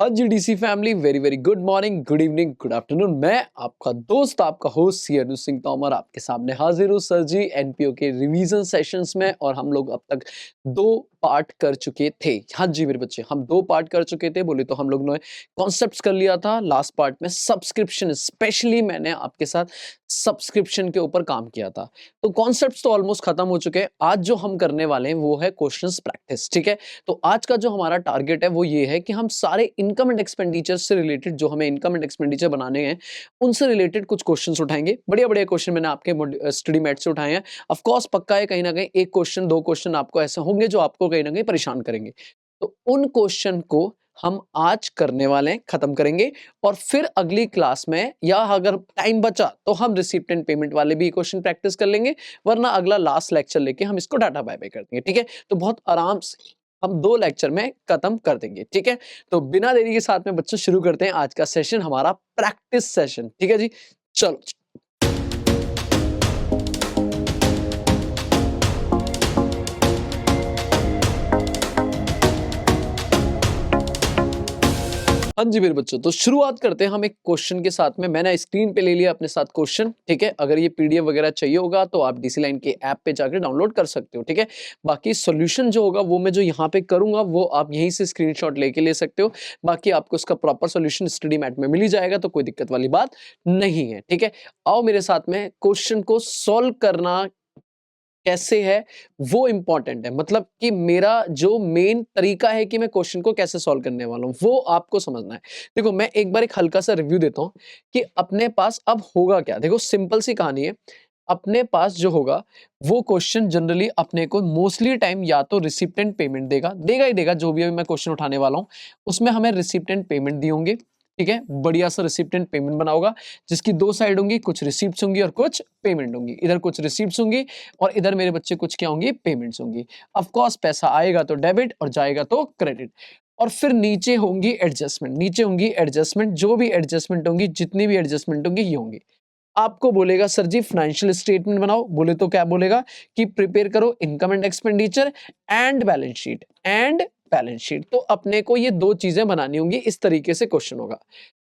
हाँ जी DC family, very very good morning, good evening, good afternoon. मैं आपका दोस्त, आपका होस्ट सी अनु सिंह तोमर आपके सामने हाजिर हूँ सर जी एनपीओ के रिवीजन सेशंस में। और हम लोग अब तक 2 पार्ट कर चुके थे। हाँ जी मेरे बच्चे, हम 2 पार्ट कर चुके थे। बोले तो हम लोग ने कॉन्सेप्ट्स कर लिया था। लास्ट पार्ट में सब्सक्रिप्शन, स्पेशली मैंने आपके साथ सब्सक्रिप्शन के ऊपर काम किया था। तो कॉन्सेप्ट्स तो ऑलमोस्ट खत्म हो चुके हैं। आज जो हम करने वाले हैं वो है क्वेश्चंस प्रैक्टिस। ठीक है, तो आज का जो हमारा टारगेट है वो ये है कि हम सारे इनकम एंड एक्सपेंडिचर से रिलेटेड, जो हमें इनकम एंड एक्सपेंडिचर बनाने हैं, उनसे रिलेटेड कुछ क्वेश्चंस उठाएंगे। बढ़िया बढ़िया क्वेश्चन मैंने आपके स्टडी मैट से उठाए हैं। ऑफ कोर्स पक्का है कहीं ना कहीं एक क्वेश्चन, 2 क्वेश्चन आपको ऐसे होंगे जो आपको कहीं ना कहीं परेशान करेंगे। तो उन क्वेश्चन को हम आज करने वाले हैं, खत्म करेंगे। और फिर अगली क्लास में, या अगर टाइम बचा तो हम रिसिप्ट एंड पेमेंट वाले भी क्वेश्चन प्रैक्टिस कर लेंगे, वरना अगला लास्ट लेक्चर लेके हम इसको डाटा बाय बाय कर देंगे। ठीक है, तो बहुत आराम से हम 2 लेक्चर में खत्म कर देंगे। ठीक है, तो बिना देरी के साथ में बच्चों शुरू करते हैं आज का सेशन, हमारा प्रैक्टिस सेशन। ठीक है जी, चलो। हाँ जी मेरे बच्चों, तो शुरुआत करते हैं हम एक क्वेश्चन के साथ में। मैंने स्क्रीन पे ले लिया अपने साथ क्वेश्चन। ठीक है, अगर ये पीडीएफ वगैरह चाहिए होगा तो आप डीसी लाइन के ऐप पे जाकर डाउनलोड कर सकते हो। ठीक है, बाकी सॉल्यूशन जो होगा वो मैं जो यहाँ पे करूंगा वो आप यहीं से स्क्रीनशॉट लेके ले सकते हो। बाकी आपको उसका प्रॉपर सॉल्यूशन स्टडी मैट में मिल ही जाएगा, तो कोई दिक्कत वाली बात नहीं है। ठीक है, आओ मेरे साथ में क्वेश्चन को सॉल्व करना कैसे है वो इंपॉर्टेंट है। मतलब कि मेरा जो मेन तरीका है कि मैं क्वेश्चन को कैसे सॉल्व करने वाला हूं वो आपको समझना है। देखो, मैं एक बार एक हल्का सा रिव्यू देता हूं कि अपने पास अब होगा क्या। देखो, सिंपल सी कहानी है। अपने पास जो होगा वो क्वेश्चन जनरली अपने को मोस्टली टाइम या तो रिसिप्ट एंड पेमेंट देगा देगा ही देगा। जो भी अभी मैं क्वेश्चन उठाने वाला हूं उसमें हमें रिसिप्ट एंड पेमेंट दी होंगे। ठीक है, बढ़िया सा रिसिप्ट एंड पेमेंट बना होगा जिसकी 2 साइड होंगी, कुछ रिसिप्ट्स होंगी और कुछ पेमेंट होंगी। इधर कुछ रिसिप्ट्स होंगी और इधर मेरे बच्चे कुछ क्या होंगी, पेमेंट्स होंगी। ऑफ कोर्स पैसा आएगा तो डेबिट और जाएगा तो क्रेडिट। और फिर नीचे होंगी एडजस्टमेंट, नीचे होंगी एडजस्टमेंट। जो भी एडजस्टमेंट होंगी, जितनी भी एडजस्टमेंट होंगी ये होंगी। आपको बोलेगा सर जी फाइनेंशियल स्टेटमेंट बनाओ, बोले तो क्या बोलेगा कि प्रिपेयर करो income and expenditure and balance sheet, and balance sheet. तो अपने को ये 2 चीजें बनानी होंगी। इस तरीके से क्वेश्चन होगा।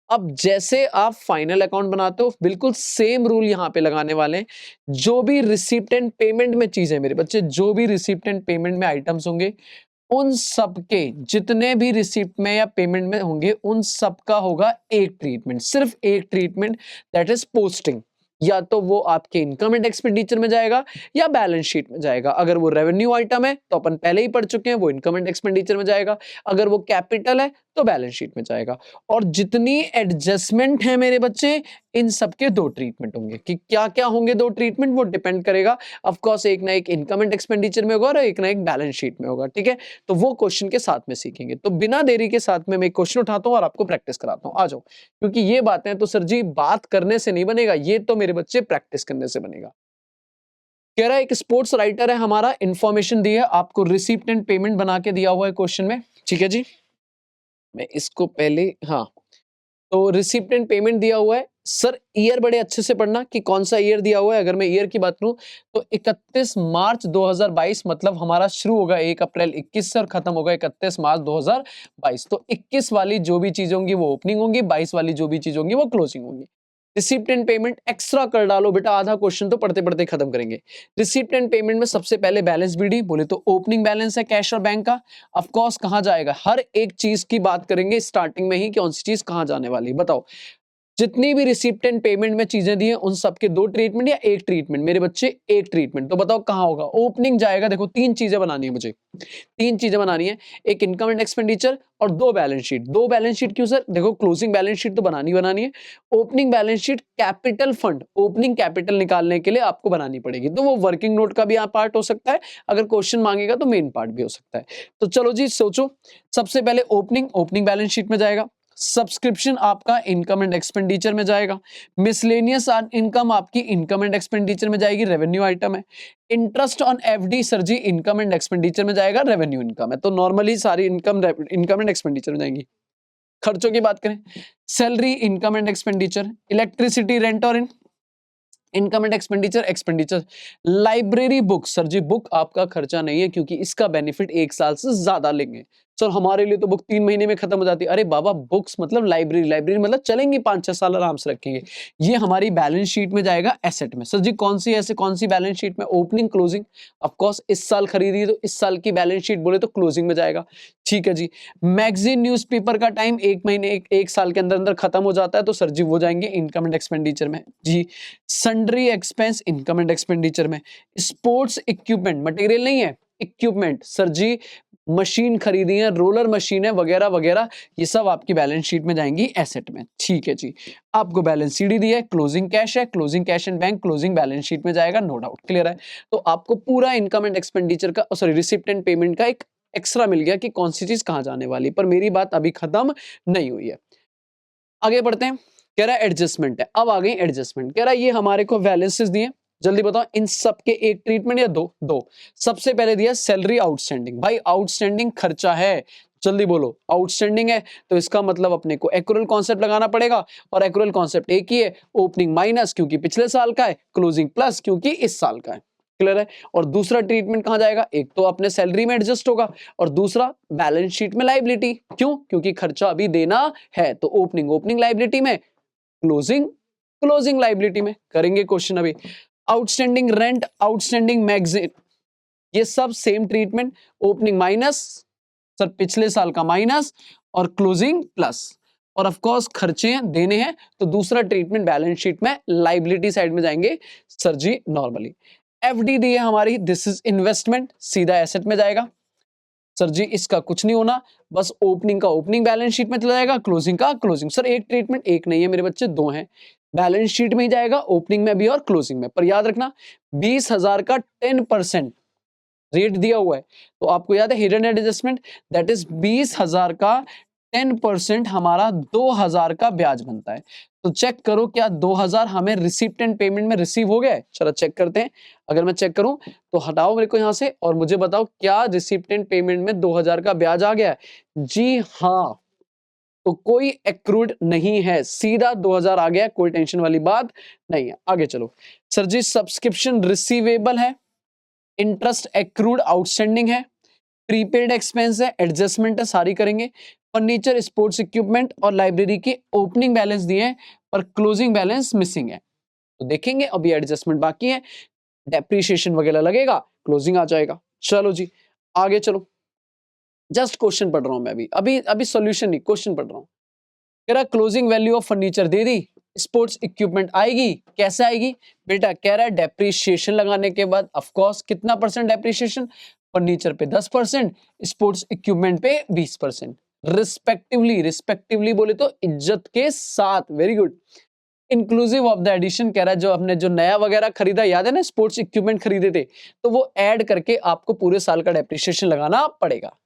अब जैसे आप फाइनल अकाउंट बनाते हो, बिल्कुल सेम रूल यहां पे लगाने वाले हैं। जो भी रिसिप्ट एंड पेमेंट में चीजें मेरे बच्चे, जो भी रिसिप्ट एंड पेमेंट में आइटम्स होंगे, उन सब के जितने भी रिसिप्ट में या पेमेंट में होंगे उन सब का होगा एक ट्रीटमेंट, सिर्फ एक ट्रीटमेंट, दैट इज पोस्टिंग। या तो वो आपके इनकम एंड एक्सपेंडिचर में जाएगा या बैलेंस शीट में जाएगा। अगर वो रेवेन्यू आइटम है तो अपन पहले ही पढ़ चुके हैं, वो इनकम एंड एक्सपेंडिचर में जाएगा। अगर वो कैपिटल है तो बैलेंस शीट में जाएगा। और जितनी एडजस्टमेंट है मेरे बच्चे, इन सबके 2 ट्रीटमेंट होंगे। कि क्या क्या होंगे 2 ट्रीटमेंट, वो डिपेंड करेगा। ऑफ कोर्स एक ना एक इनकम एंड एक्सपेंडिचर में होगा और एक ना एक बैलेंस शीट में होगा। ठीक है, तो वो क्वेश्चन के साथ में सीखेंगे। तो बिना देरी के साथ में मैं क्वेश्चन उठाता हूं और आपको प्रैक्टिस कराता हूं। आ जाओ, क्योंकि ये बातें तो सर जी बात करने से नहीं बनेगा, ये तो मेरे बच्चे प्रैक्टिस करने से बनेगा। कह रहा है एक स्पोर्ट्स राइटर है हमारा, इंफॉर्मेशन दी है आपको, रिसिप्ट एंड पेमेंट बना के दिया हुआ है क्वेश्चन में। ठीक है जी, मैं इसको पहले, हाँ, तो रिसिप्ट एंड पेमेंट दिया हुआ है। सर ईयर बड़े अच्छे से पढ़ना कि कौन सा ईयर दिया हुआ है। अगर मैं ईयर की बात करूं तो 31 मार्च 2022, मतलब हमारा शुरू होगा 1 अप्रैल 21 से और खत्म होगा 31 मार्च 2022। तो 21 वाली जो भी चीजें होंगी वो ओपनिंग होंगी, 22 वाली जो भी चीजें होंगी वो क्लोजिंग होंगी। रिसिप्ट एंड पेमेंट एक्स्ट्रा कर डालो बेटा, आधा क्वेश्चन तो पढ़ते पढ़ते खत्म करेंगे। रिसिप्ट एंड पेमेंट में सबसे पहले बैलेंस बीडी, बोले तो ओपनिंग बैलेंस है कैश और बैंक का। ऑफ कोर्स कहां जाएगा, हर एक चीज की बात करेंगे स्टार्टिंग में ही, कौन सी चीज कहां जाने वाली बताओ। जितनी भी रिसिप्ट एंड पेमेंट में चीजें दी हैं उन सबके 2 ट्रीटमेंट या एक ट्रीटमेंट, मेरे बच्चे एक ट्रीटमेंट। तो बताओ कहां होगा, ओपनिंग जाएगा। देखो 3 चीजें बनानी है मुझे, 3 चीजें बनानी है, एक इनकम एंड एक्सपेंडिचर और 2 बैलेंस शीट। 2 बैलेंस शीट क्यों सर, देखो क्लोजिंग बैलेंस शीट तो बनानी है। Opening balance sheet capital fund, opening capital निकालने के लिए आपको बनानी पड़ेगी। तो वो वर्किंग नोट का भी यहाँ पार्ट हो सकता है, अगर क्वेश्चन मांगेगा तो मेन पार्ट भी हो सकता है। तो चलो जी सोचो, सबसे पहले ओपनिंग बैलेंस शीट में जाएगा। सब्सक्रिप्शन आपका इनकम एंड एक्सपेंडिचर में जाएगा। मिसलेनियस इनकम आपकी इनकम एंड एक्सपेंडिचर में जाएगी, रेवेन्यू आइटम है। Interest on FD sir ji income and expenditure में जाएगा, रेवेन्यू इनकम है। तो नॉर्मली सारी इनकम एंड एक्सपेंडिचर में जाएंगी। खर्चों की बात करें, salary income and expenditure, electricity rent और income and expenditure. Library book sir जी, बुक आपका खर्चा नहीं है क्योंकि इसका बेनिफिट 1 साल से ज्यादा लेंगे। सर हमारे लिए तो बुक 3 महीने में खत्म हो जाती है। अरे बाबा, बुक्स मतलब लाइब्रेरी, लाइब्रेरी मतलब चलेंगी 5-6 साल आराम से रखेंगे। ये हमारी बैलेंस शीट में जाएगा एसेट में। सर जी कौन सी ऐसे कौन सी बैलेंस शीट में? Opening, closing. ऑफ कोर्स इस साल खरीदी तो इस साल की बैलेंस शीट बोले तो क्लोजिंग में जाएगा। ठीक है जी। मैगजीन, न्यूज़पेपर का टाइम 1 महीने 1 साल के अंदर-अंदर खत्म हो जाता है तो सर जी वो जाएंगे इनकम एंड एक्सपेंडिचर में। जी। Sundry expense income and expenditure में। स्पोर्ट्स इक्विपमेंट, मटेरियल नहीं है, इक्विपमेंट। सर जी मशीन खरीदी है, रोलर मशीन है वगैरह वगैरह, ये सब आपकी बैलेंस शीट में जाएंगी एसेट में। ठीक है जी। आपको बैलेंस सीडी दी है, क्लोजिंग कैश है, closing cash and bank closing balance sheet में जाएगा, नो डाउट। क्लियर है? तो आपको पूरा इनकम एंड एक्सपेंडिचर का, सॉरी, रिसिप्ट एंड पेमेंट का एक एक्स्ट्रा मिल गया कि कौन सी चीज कहां जाने वाली। पर मेरी बात अभी खत्म नहीं हुई है, आगे बढ़ते हैं। कह रहा है एडजस्टमेंट है। अब आ गई एडजस्टमेंट। कह रहा है ये हमारे को बैलेंसेस दिए, जल्दी बताओ इन सब के एक ट्रीटमेंट या दो? दो। सबसे पहले दिया सैलरी आउटस्टैंडिंग। भाई आउटस्टैंडिंग खर्चा है, जल्दी बोलो। आउटस्टैंडिंग है तो इसका मतलब अपने को एक्रूअल कॉन्सेप्ट लगाना पड़ेगा, और एक्रूअल कॉन्सेप्ट एक ही है, ओपनिंग माइनस क्योंकि पिछले साल का है, क्लोजिंग प्लस क्योंकि इस साल का है। क्लियर है? और दूसरा ट्रीटमेंट कहां जाएगा? एक तो अपने सैलरी में एडजस्ट होगा, और दूसरा बैलेंस शीट में लायबिलिटी। क्यों? क्योंकि खर्चा अभी देना है, तो ओपनिंग ओपनिंग लायबिलिटी में, क्लोजिंग क्लोजिंग लायबिलिटी में। करेंगे क्वेश्चन अभी। आउटस्टैंडिंग रेंट, आउटस्टैंडिंग मैगजीन, ये सब same treatment, opening minus, sir पिछले साल का माइनस, और क्लोजिंग प्लस। और ऑफ कोर्स खर्चे देने हैं तो दूसरा ट्रीटमेंट बैलेंस शीट में लायबिलिटी साइड में जाएंगे सर जी नॉर्मली। एफडी दी है हमारी, दिस इज इन्वेस्टमेंट, सीधा एसेट में जाएगा। सर जी इसका कुछ नहीं होना, बस ओपनिंग का ओपनिंग बैलेंस शीट में चला जाएगा, क्लोजिंग का क्लोजिंग। सर एक ट्रीटमेंट एक नहीं है मेरे बच्चे, दो हैं। बैलेंस शीट में ही जाएगा, ओपनिंग में भी और क्लोजिंग में। पर याद रखना 20,000 का 10% रेट दिया हुआ है, तो आपको याद है हिडन एडजस्टमेंट, दैट इज 20,000 का 10% हमारा 2,000 का ब्याज बनता है। तो चेक करो क्या 2,000 हमें रिसिप्ट एंड पेमेंट में रिसीव हो गया? चलो चेक करते हैं। अगर मैं चेक करूं तो हटाओ मेरे को यहां से और मुझे बताओ क्या रिसिप्ट एंड पेमेंट में 2,000 का ब्याज आ गया है? जी हाँ। तो कोई एक्रूड नहीं है, सीधा 2,000 आ गया, कोई टेंशन वाली बात नहीं है। आगे चलो। सर जी सब्सक्रिप्शन रिसीवेबल है, इंटरेस्ट एक्रूड आउटस्टैंडिंग है, प्रीपेड एक्सपेंस है, एडजस्टमेंट है, सारी करेंगे। फर्नीचर, स्पोर्ट्स इक्विपमेंट और लाइब्रेरी के ओपनिंग बैलेंस दिए हैं पर क्लोजिंग बैलेंस मिसिंग है, तो देखेंगे। अभी एडजस्टमेंट बाकी है, डेप्रीशिएशन वगैरह लगेगा, क्लोजिंग आ जाएगा। चलो जी आगे चलो। जस्ट क्वेश्चन पढ़ रहा हूं मैं अभी अभी अभी सॉल्यूशन नहीं, क्वेश्चन पढ़ रहा हूं। कह रहा closing value of furniture they the, sports equipment आएगी, कैसे आएगी बेटा? कह रहा है डेप्रीशिएशन लगाने के बाद, ऑफ कोर्स कितना परसेंट डेप्रीशिएशन? फर्नीचर पे 10%, स्पोर्ट्स इक्विपमेंट पे 20%, रिस्पेक्टिवली। रिस्पेक्टिवली बोले तो इज्जत के साथ, very good. Inclusive of the addition, कह रहा है जो आपने जो नया वगैरह खरीदा, याद है ना स्पोर्ट्स इक्विपमेंट खरीदे थे, तो वो ऐड करके आपको पूरे साल का डेप्रीशिएशन लगाना पड़ेगा।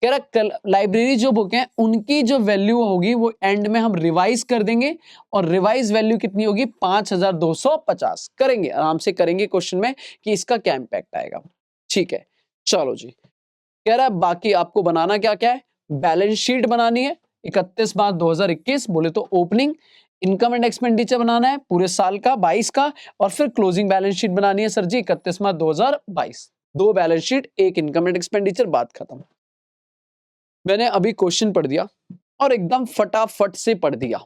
कह रहा लाइब्रेरी जो बुक है उनकी जो वैल्यू होगी वो एंड में हम रिवाइज कर देंगे, और रिवाइज वैल्यू कितनी होगी? 5,250। करेंगे आराम से, करेंगे क्वेश्चन में कि इसका क्या इंपैक्ट आएगा। ठीक है चलो जी। कह रहा है बाकी आपको बनाना क्या क्या है? बैलेंस शीट बनानी है 31 मार्च 2021, बोले तो ओपनिंग, इनकम एंड एक्सपेंडिचर बनाना है पूरे साल का 22 का, और फिर क्लोजिंग बैलेंस शीट बनानी है सर जी 31 मार्च 2022। दो बैलेंस शीट, एक इनकम एंड एक्सपेंडिचर, बात खत्म। मैंने अभी क्वेश्चन पढ़ दिया और एकदम फटाफट से पढ़ दिया,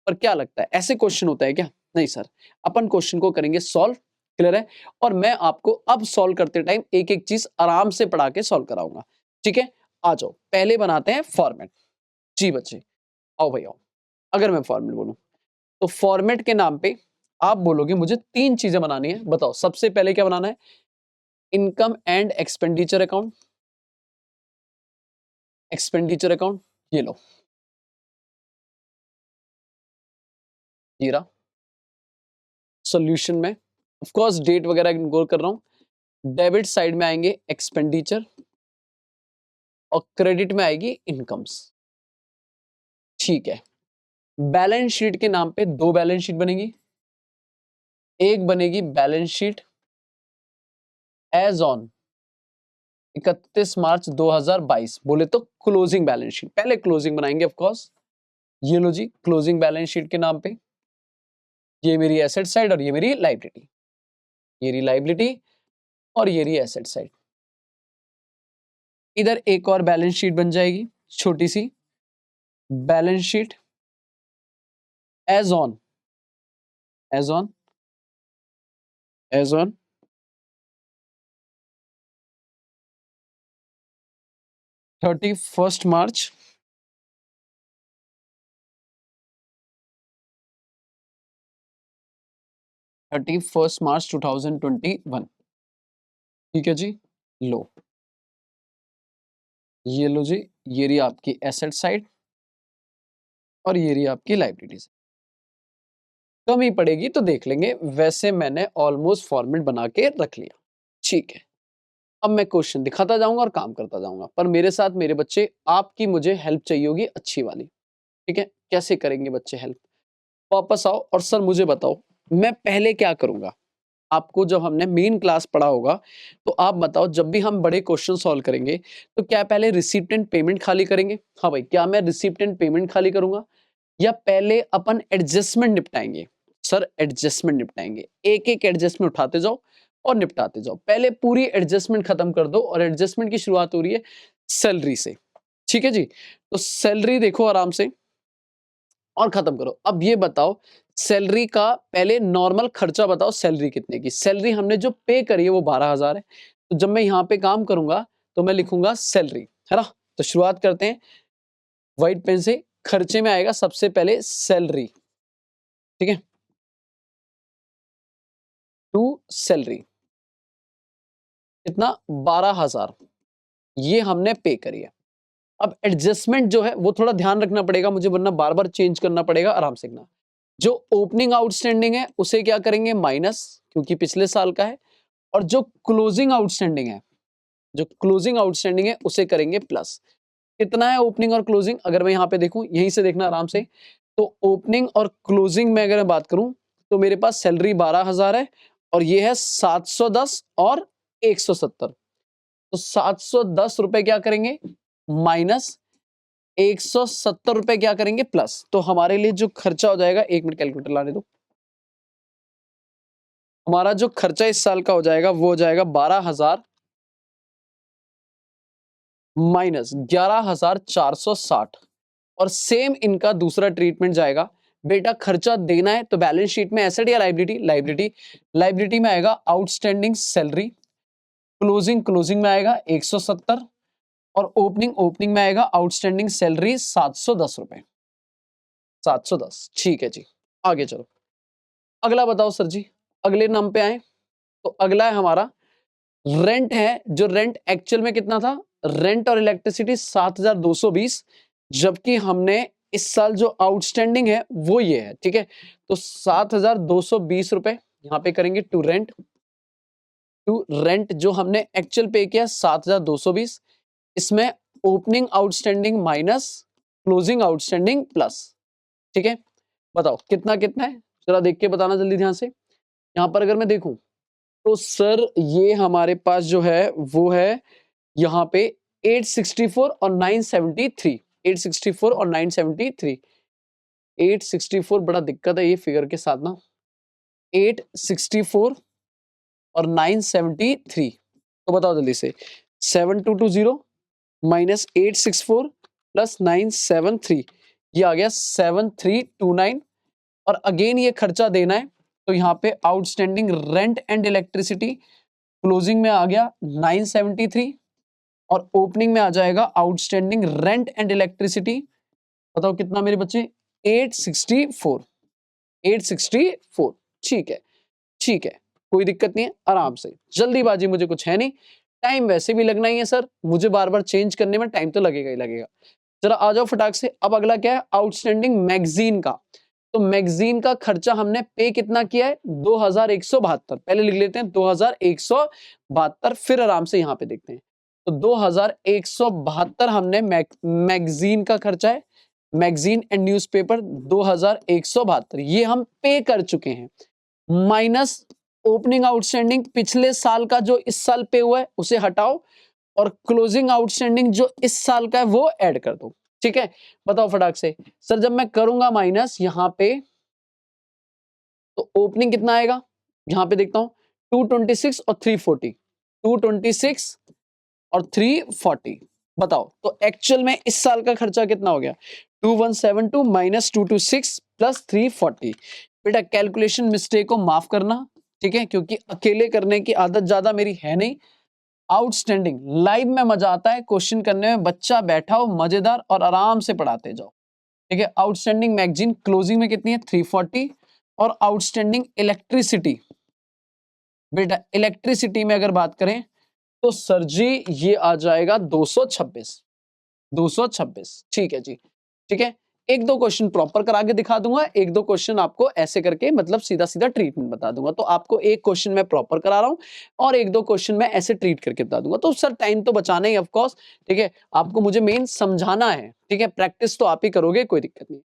पर क्या लगता है ऐसे क्वेश्चन होता है क्या? नहीं सर, अपन क्वेश्चन को करेंगे सॉल्व। क्लियर है? और मैं आपको अब सॉल्व करते टाइम एक एक चीज आराम से पढ़ा के सॉल्व कराऊंगा। ठीक है आ जाओ, पहले बनाते हैं फॉर्मेट। जी बच्चे आओ भाई आओ। अगर मैं फॉर्मेट बोलूं तो फॉर्मेट के नाम पे आप बोलोगे मुझे तीन चीजें बनानी है, बताओ सबसे पहले क्या बनाना है? Income and expenditure account, expenditure account, ये लो जीरा। सॉल्यूशन में ऑफ कोर्स डेट वगैरह इग्नोर कर रहा हूं। डेबिट साइड में आएंगे एक्सपेंडिचर, और क्रेडिट में आएगी इनकम्स। ठीक है, बैलेंस शीट के नाम पे दो बैलेंस शीट बनेगी। एक बनेगी बैलेंस शीट एज ऑन 31 मार्च 2022, बोले तो क्लोजिंग बैलेंस शीट। पहले क्लोजिंग बनाएंगे ऑफ कोर्स, ये लो जी क्लोजिंग बैलेंस शीट के नाम पे। ये मेरी एसेट साइड और ये मेरी लाइबिलिटी, ये रही लाइबिलिटी और ये रही एसेट साइड। इधर एक और बैलेंस शीट बन जाएगी छोटी सी बैलेंस शीट एज ऑन 31 मार्च 2021। ठीक है जी। लो, ये लो जी, ये रही आपकी एसेट साइड और ये रही आपकी लाइबिलिटीज। कमी पड़ेगी तो देख लेंगे, वैसे मैंने ऑलमोस्ट फॉर्मेट बना के रख लिया। ठीक है, अब मैं क्वेश्चन दिखाता जाऊंगा और काम करता जाऊंगा, पर मेरे साथ मेरे बच्चे आपकी मुझे हेल्प चाहिए होगी अच्छी वाली। ठीक है, कैसे करेंगे बच्चे हेल्प? वापस आओ और सर मुझे बताओ मैं पहले क्या करूंगा। आपको जब हमने मेन क्लास पढ़ा होगा तो आप बताओ, जब भी हम बड़े क्वेश्चन सॉल्व करेंगे तो क्या पहले रिसिप्ट एंड पेमेंट खाली करेंगे? हाँ भाई, क्या मैं रिसिप्ट एंड पेमेंट खाली करूंगा या पहले अपन एडजस्टमेंट निपटाएंगे? सर एडजस्टमेंट निपटाएंगे, एक एक एडजस्टमेंट उठाते जाओ और निपटाते जाओ। पहले पूरी एडजस्टमेंट खत्म कर दो, और एडजस्टमेंट की शुरुआत हो रही है सैलरी से। ठीक है जी, तो सैलरी देखो आराम से और खत्म करो। अब ये बताओ सैलरी का पहले नॉर्मल खर्चा बताओ, सैलरी कितने की? सैलरी हमने जो पे करी है वो 12,000 है। तो जब मैं यहाँ पे काम करूंगा तो मैं लिखूंगा सैलरी, है ना? तो शुरुआत करते हैं व्हाइट पेन से। खर्चे में आएगा सबसे पहले सैलरी, ठीक है, टू सैलरी कितना? 12,000, ये हमने पे करी है। अब एडजस्टमेंट जो है वो थोड़ा ध्यान रखना पड़ेगा मुझे, वरना बार बार चेंज करना पड़ेगा। आराम से देखना, जो ओपनिंग आउटस्टैंडिंग है उसे क्या करेंगे? माइनस, क्योंकि पिछले साल का है। और जो क्लोजिंग आउटस्टैंडिंग है, जो क्लोजिंग आउटस्टैंडिंग है उसे करेंगे प्लस। कितना है ओपनिंग और क्लोजिंग? अगर मैं यहाँ पे देखूं, यहीं से देखना आराम से, तो ओपनिंग और क्लोजिंग में अगर मैं बात करूं तो मेरे पास सैलरी 12,000 है और ये है 710 और 170। तो 710 रुपए क्या करेंगे? माइनस 170 रुपए क्या करेंगे? प्लस। तो हमारे लिए जो खर्चा हो जाएगा, 1 मिनट कैलकुलेटर लाने दो, हमारा जो खर्चा इस साल का हो जाएगा वो हो जाएगा 12,000 माइनस 11,460। और सेम इनका दूसरा ट्रीटमेंट जाएगा, बेटा खर्चा देना है तो बैलेंस शीट में एसेट या लाइबिलिटी? लाइबिलिटी। लाइबिलिटी में आएगा आउटस्टैंडिंग सैलरी, क्लोजिंग क्लोजिंग में आएगा 170 और ओपनिंग ओपनिंग में आएगा आउटस्टैंडिंग सैलरी 710 रुपए। 710, ठीक है जी। आगे चलो, अगला बताओ सर जी। अगले नाम पे आए तो अगला है हमारा रेंट है। जो रेंट एक्चुअल में कितना था? रेंट और इलेक्ट्रिसिटी 7,220, जबकि हमने इस साल जो आउटस्टैंडिंग है वो ये है। ठीक है, तो 7,220 रुपए यहां पे करेंगे टू रेंट। टू रेंट जो हमने एक्चुअल पे किया 7,220, इसमें opening outstanding minus closing outstanding plus. ठीक है, बताओ कितना कितना है, जरा देख के बताना जल्दी ध्यान से। यहां पर अगर मैं देखूं तो सर ये हमारे पास जो है वो है यहाँ पे 864 और 973। 864 और 973। 864 बड़ा दिक्कत है ये फिगर के साथ ना। 864 और 973, तो बताओ जल्दी से। 7220 माइनस 864 प्लस 973, ये आ गया 7329। और अगेन ये खर्चा देना है तो यहाँ पे outstanding rent and electricity closing में आ गया 973 और ओपनिंग में आ जाएगा आउटस्टैंडिंग रेंट एंड इलेक्ट्रिसिटी। बताओ कितना मेरे बच्चे? 864। 864, ठीक है, ठीक है, कोई दिक्कत नहीं है। आराम से, जल्दीबाजी मुझे कुछ है नहीं, टाइम वैसे भी लगना ही है सर, मुझे बार बार चेंज करने में टाइम तो लगेगा ही लगेगा। जरा आ जाओ फटाक से। अब अगला क्या है? आउटस्टैंडिंग मैगजीन का। तो मैगजीन का खर्चा हमने पे कितना किया है? 2,172। पहले लिख लेते हैं 2,172, फिर आराम से यहां पे देखते हैं। तो 2,172 हमने मैगजीन का खर्चा है, मैगजीन एंड न्यूज़पेपर 2,172 ये हम पे कर चुके हैं, माइनस ओपनिंग आउटस्टैंडिंग पिछले साल का जो इस साल पे हुआ है उसे हटाओ और क्लोजिंग आउटस्टैंडिंग जो इस साल का है वो ऐड कर दो। ठीक है, बताओ फटाक से। सर जब मैं करूंगा माइनस यहां पे तो ओपनिंग कितना आएगा? यहां पे देखता हूं 226 और 340। 226 और 340 बताओ तो एक्चुअल में इस साल का खर्चा कितना हो गया 2172 माइनस 226 प्लस 340। बेटा कैलकुलेशन मिस्टेक को माफ करना, ठीक है, क्योंकि अकेले करने की आदत ज्यादा मेरी है नहीं। आउटस्टैंडिंग लाइव में मजा आता है, क्वेश्चन करने में बच्चा बैठा हो मजेदार और आराम से पढ़ाते जाओ, ठीक है। आउटस्टैंडिंग मैगजीन क्लोजिंग में कितनी है 340। और आउटस्टैंडिंग इलेक्ट्रिसिटी, बेटा इलेक्ट्रिसिटी में अगर बात करें तो सर जी ये आ जाएगा 226, 226, ठीक है जी, ठीक है। एक दो क्वेश्चन प्रॉपर करा के दिखा दूंगा, एक दो क्वेश्चन आपको ऐसे करके मतलब सीधा सीधा ट्रीटमेंट बता दूंगा। तो आपको एक क्वेश्चन मैं प्रॉपर करा रहा हूं और एक दो क्वेश्चन मैं ऐसे ट्रीट करके बता दूंगा। तो सर टाइम तो बचाना ही ऑफ कोर्स, ठीक है, आपको मुझे मेन समझाना है, ठीक है, प्रैक्टिस तो आप ही करोगे, कोई दिक्कत नहीं।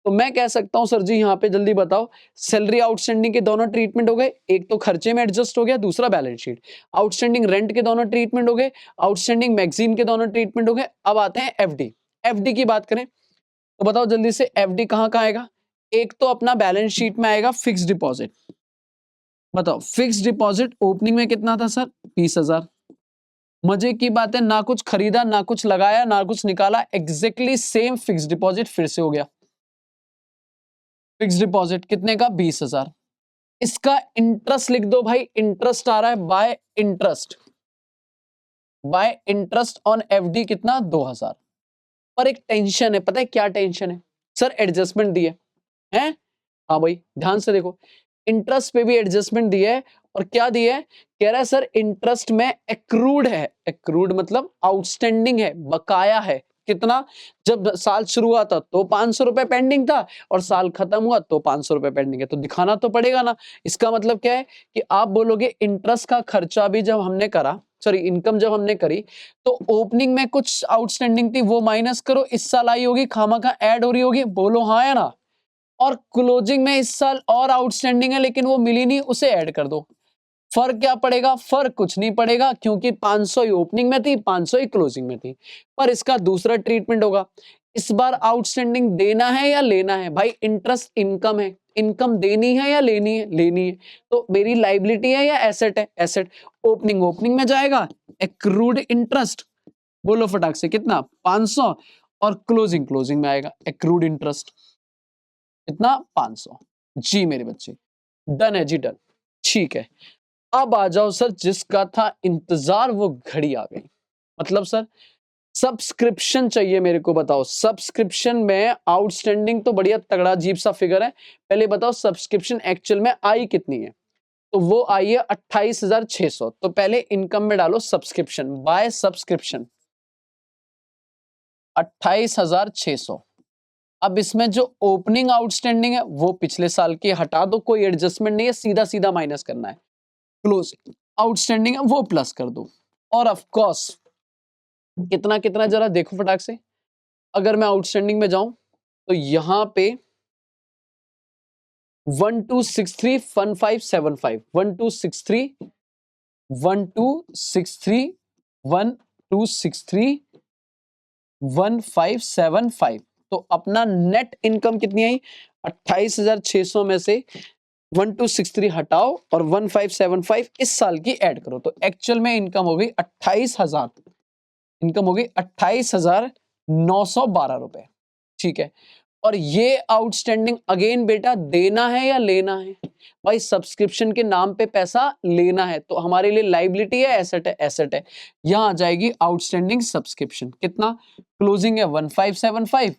तो मैं कह सकता हूं सर जी यहाँ पे जल्दी बताओ, सैलरी आउटस्टैंडिंग के दोनों ट्रीटमेंट हो गए, एक तो खर्चे में एडजस्ट हो गया, दूसरा बैलेंस शीट। आउटस्टैंडिंग रेंट के दोनों ट्रीटमेंट हो गए, आउटस्टैंडिंग मैगजीन के दोनों ट्रीटमेंट हो गए। अब आते हैं एफडी। एफडी की बात करें तो बताओ जल्दी से एफडी कहां कहां आएगा। एक तो अपना बैलेंस शीट में आएगा फिक्स डिपॉजिट। बताओ फिक्स डिपॉजिट ओपनिंग में कितना था सर 20,000। मजे की बात है, ना कुछ खरीदा ना कुछ लगाया ना कुछ निकाला, एग्जैक्टली सेम फिक्स डिपॉजिट फिर से हो गया। फिक्स डिपॉजिट कितने का 20,000। इसका इंटरेस्ट लिख दो भाई, इंटरेस्ट आ रहा है bye interest, bye interest on FD कितना 2,000। पर एक टेंशन है, पता है क्या टेंशन है सर, एडजस्टमेंट दिए हैं। हाँ भाई ध्यान से देखो, इंटरेस्ट पे भी एडजस्टमेंट दिया है और क्या दिया है, कह रहा है सर इंटरेस्ट में एक्रूड है। एक्रूड मतलब आउटस्टैंडिंग है, बकाया है। कितना, जब साल शुरू हुआ था तो 500 रुपए पेंडिंग था और साल खत्म हुआ तो 500 रुपए पेंडिंग है, तो दिखाना तो पड़ेगा ना। इसका मतलब क्या है कि आप बोलोगे इंटरेस्ट का खर्चा भी जब हमने करा, सॉरी इनकम जब हमने करी, तो ओपनिंग में कुछ आउटस्टैंडिंग थी वो माइनस करो, इस साल आई होगी खामखा ऐड हो रही होगी, बोलो हाँ या ना। और क्लोजिंग में इस साल और आउटस्टैंडिंग है लेकिन वो मिली नहीं, उसे ऐड कर दो। फर्क क्या पड़ेगा, फर्क कुछ नहीं पड़ेगा क्योंकि 500 ही ओपनिंग में थी 500 ही क्लोजिंग में थी। पर इसका दूसरा ट्रीटमेंट होगा, इस बार आउटस्टैंडिंग देना है या लेना है। भाई इंटरेस्ट इनकम है, इनकम देनी है या लेनी है, लेनी है। तो मेरी लाइबिलिटी है या एसेट है, एसेट। ओपनिंग ओपनिंग में जाएगा, एक्रूड इंटरेस्ट बोलो फटाक से कितना 500, और क्लोजिंग क्लोजिंग में आएगा एक्रूड इंटरेस्ट कितना 500। जी मेरे बच्चे डन है जी डन, ठीक है। अब आ जाओ सर, जिसका था इंतजार वो घड़ी आ गई। मतलब सर सब्सक्रिप्शन चाहिए मेरे को, बताओ सब्सक्रिप्शन में आउटस्टैंडिंग तो बढ़िया तगड़ा अजीब सा फिगर है, पहले बताओ सब्सक्रिप्शन एक्चुअल में आई कितनी है। तो वो आई है 28,600। तो पहले इनकम में डालो सब्सक्रिप्शन, बाय सब्सक्रिप्शन 28,600। अब इसमें जो ओपनिंग आउटस्टैंडिंग है वो पिछले साल की हटा दो, कोई एडजस्टमेंट नहीं है, सीधा सीधा माइनस करना है। क्लोज आउटस्टैंडिंग है वो प्लस कर दो। और ऑफ कोर्स कितना कितना जरा देखो फटाक से, अगर मैं आउटस्टैंडिंग में जाऊं तो यहां पे 12631575, 1263 तो अपना नेट इनकम कितनी आई 28,600 में से 1263 हटाओ और 1575 इस साल की ऐड करो, तो एक्चुअल में इनकम हो गई 28,000, इनकम हो गई 28,912 रुपए, ठीक है। और ये आउटस्टैंडिंग अगेन बेटा देना है या लेना है। भाई सब्सक्रिप्शन के नाम पे पैसा लेना है, तो हमारे लिए लाइबिलिटी है एसेट है, एसेट है। यहां आ जाएगी आउटस्टैंडिंग सब्सक्रिप्शन कितना, क्लोजिंग है 1575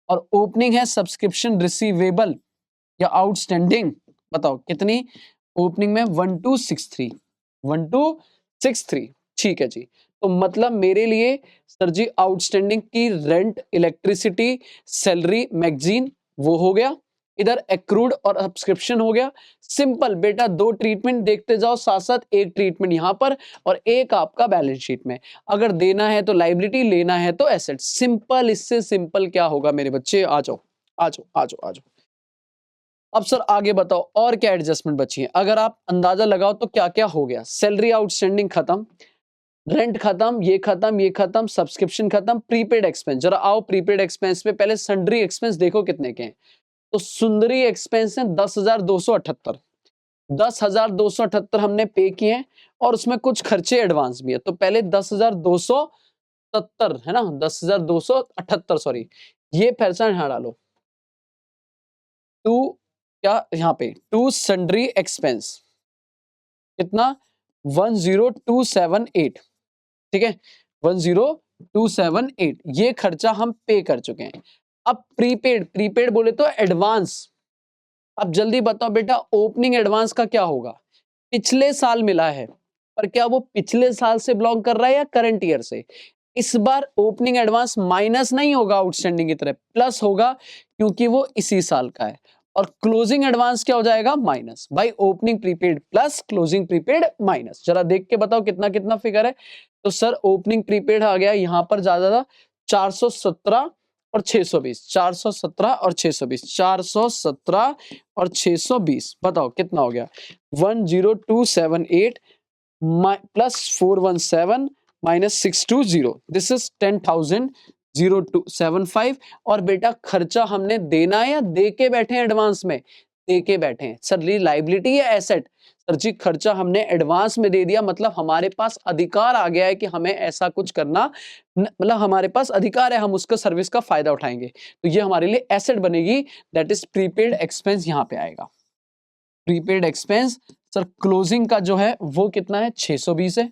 और ओपनिंग है सब्सक्रिप्शन रिसीवेबल या आउटस्टैंडिंग, बताओ कितनी, ओपनिंग में 1263, 1263, ठीक है जी। तो मतलब मेरे लिए सर जी आउटस्टैंडिंग की रेंट इलेक्ट्रिसिटी सैलरी मैगजीन वो हो गया, इधर एक्रूड और सब्सक्रिप्शन हो गया। सिंपल बेटा, दो ट्रीटमेंट देखते जाओ साथ साथ, एक ट्रीटमेंट यहां पर और एक आपका बैलेंस शीट में। अगर देना है तो लाइबिलिटी, लेना है तो एसेट, सिंपल। इससे सिंपल क्या होगा मेरे बच्चे, आ जाओ आ जाओ आ जाओ आ जाओ। अब सर आगे बताओ और क्या एडजस्टमेंट बची है, अगर आप अंदाजा लगाओ तो क्या क्या हो गया। सैलरी आउटस्टैंडिंग खत्म, रेंट खत्म, ये खत्म, ये खत्म, सब्सक्रिप्शन खत्म, प्रीपेड एक्सपेंस। जरा आओ प्रीपेड एक्सपेंस पे, पहले सन्ड्री एक्सपेंस देखो कितने के हैं। तो सुंदरी एक्सपेंस है 10,278, 10,278 हमने पे किए हैं और उसमें कुछ खर्चे एडवांस भी है। तो पहले 10,200 70 है ना, 10,278 सॉरी, ये परसेंट यहाँ डालो। टू क्या यहाँ पे टू सन्ड्री एक्सपेंस कितना 10278, ठीक है 10278, ये खर्चा हम पे कर चुके हैं। अब प्रीपेड, प्रीपेड बोले तो एडवांस। अब जल्दी बताओ बेटा ओपनिंग एडवांस का क्या होगा? पिछले साल मिला है, पर क्या वो पिछले साल से बिलोंग कर रहा है या करंट ईयर से? इस बार ओपनिंग एडवांस माइनस नहीं होगा आउटस्टैंडिंग की तरह, प्लस होगा क्योंकि वो इसी साल का है। और क्लोजिंग एडवांस क्या हो जाएगा? माइनस। भाई opening prepaid plus closing prepaid minus. जरा देख के बताओ कितना कितना फिगर है। तो सर ओपनिंग प्रीपेड आ गया यहां पर ज्यादा 417 और 620, 417 और 620, 417 और 620, बताओ कितना हो गया? 10278 प्लस 417 माइनस 620, दिस इज 10,0275। और बेटा खर्चा हमने देना है या दे के बैठे हैं एडवांस में? दे के बैठे हैं। सर लाइबिलिटी या एसेट? सर जी खर्चा हमने एडवांस में दे दिया, मतलब हमारे पास अधिकार आ गया है कि हमें ऐसा कुछ करना, मतलब हमारे पास अधिकार है, हम उसका सर्विस का फायदा उठाएंगे, तो ये हमारे लिए एसेट बनेगी, दैट इज प्रीपेड एक्सपेंस यहाँ पे आएगा। प्रीपेड एक्सपेंस सर क्लोजिंग का जो है वो कितना है? 620 है,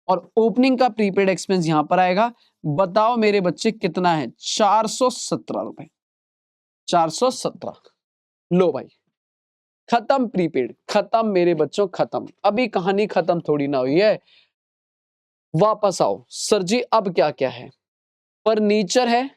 और ओपनिंग का प्रीपेड एक्सपेंस यहां पर आएगा, बताओ मेरे बच्चे कितना है? 417 रुपए, 417। लो भाई खत्म, प्रीपेड खत्म मेरे बच्चों, खत्म। अभी कहानी खत्म थोड़ी ना हुई है, वापस आओ। सर जी अब क्या क्या है? फर्नीचर है,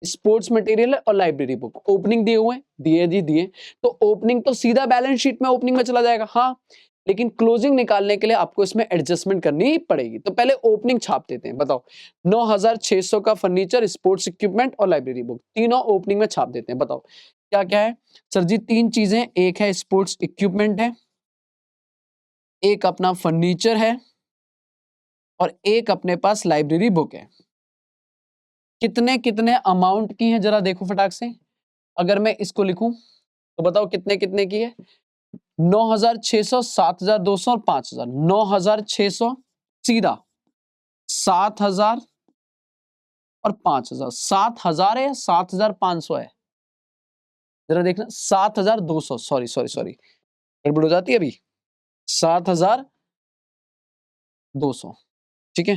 स्पोर्ट्स मटेरियल है और लाइब्रेरी बुक। ओपनिंग दिए हुए हैं, दिए जी दिए, तो ओपनिंग तो सीधा बैलेंस शीट में ओपनिंग में चला जाएगा, हाँ, लेकिन क्लोजिंग निकालने के लिए आपको इसमें एडजस्टमेंट करनी पड़ेगी। तो पहले ओपनिंग छाप देते हैं, बताओ 9600 का फर्नीचर, स्पोर्ट्स इक्विपमेंट और लाइब्रेरी बुक, तीनों ओपनिंग में छाप देते हैं। बताओ क्या क्या है? सर जी तीन चीजें, एक है स्पोर्ट्स इक्विपमेंट है, एक अपना फर्नीचर है, और एक अपने पास लाइब्रेरी बुक है। कितने कितने अमाउंट की है जरा देखो फटाक से। अगर मैं इसको लिखूं तो बताओ कितने कितने की है? 9600, 7200 और 5000। 9600 सीधा, 7000 और 5000। 7000 है या 7500 है? जरा देखना, 7200, सॉरी सॉरी सॉरी, गड़बड़ हो जाती है अभी। 7200, ठीक है,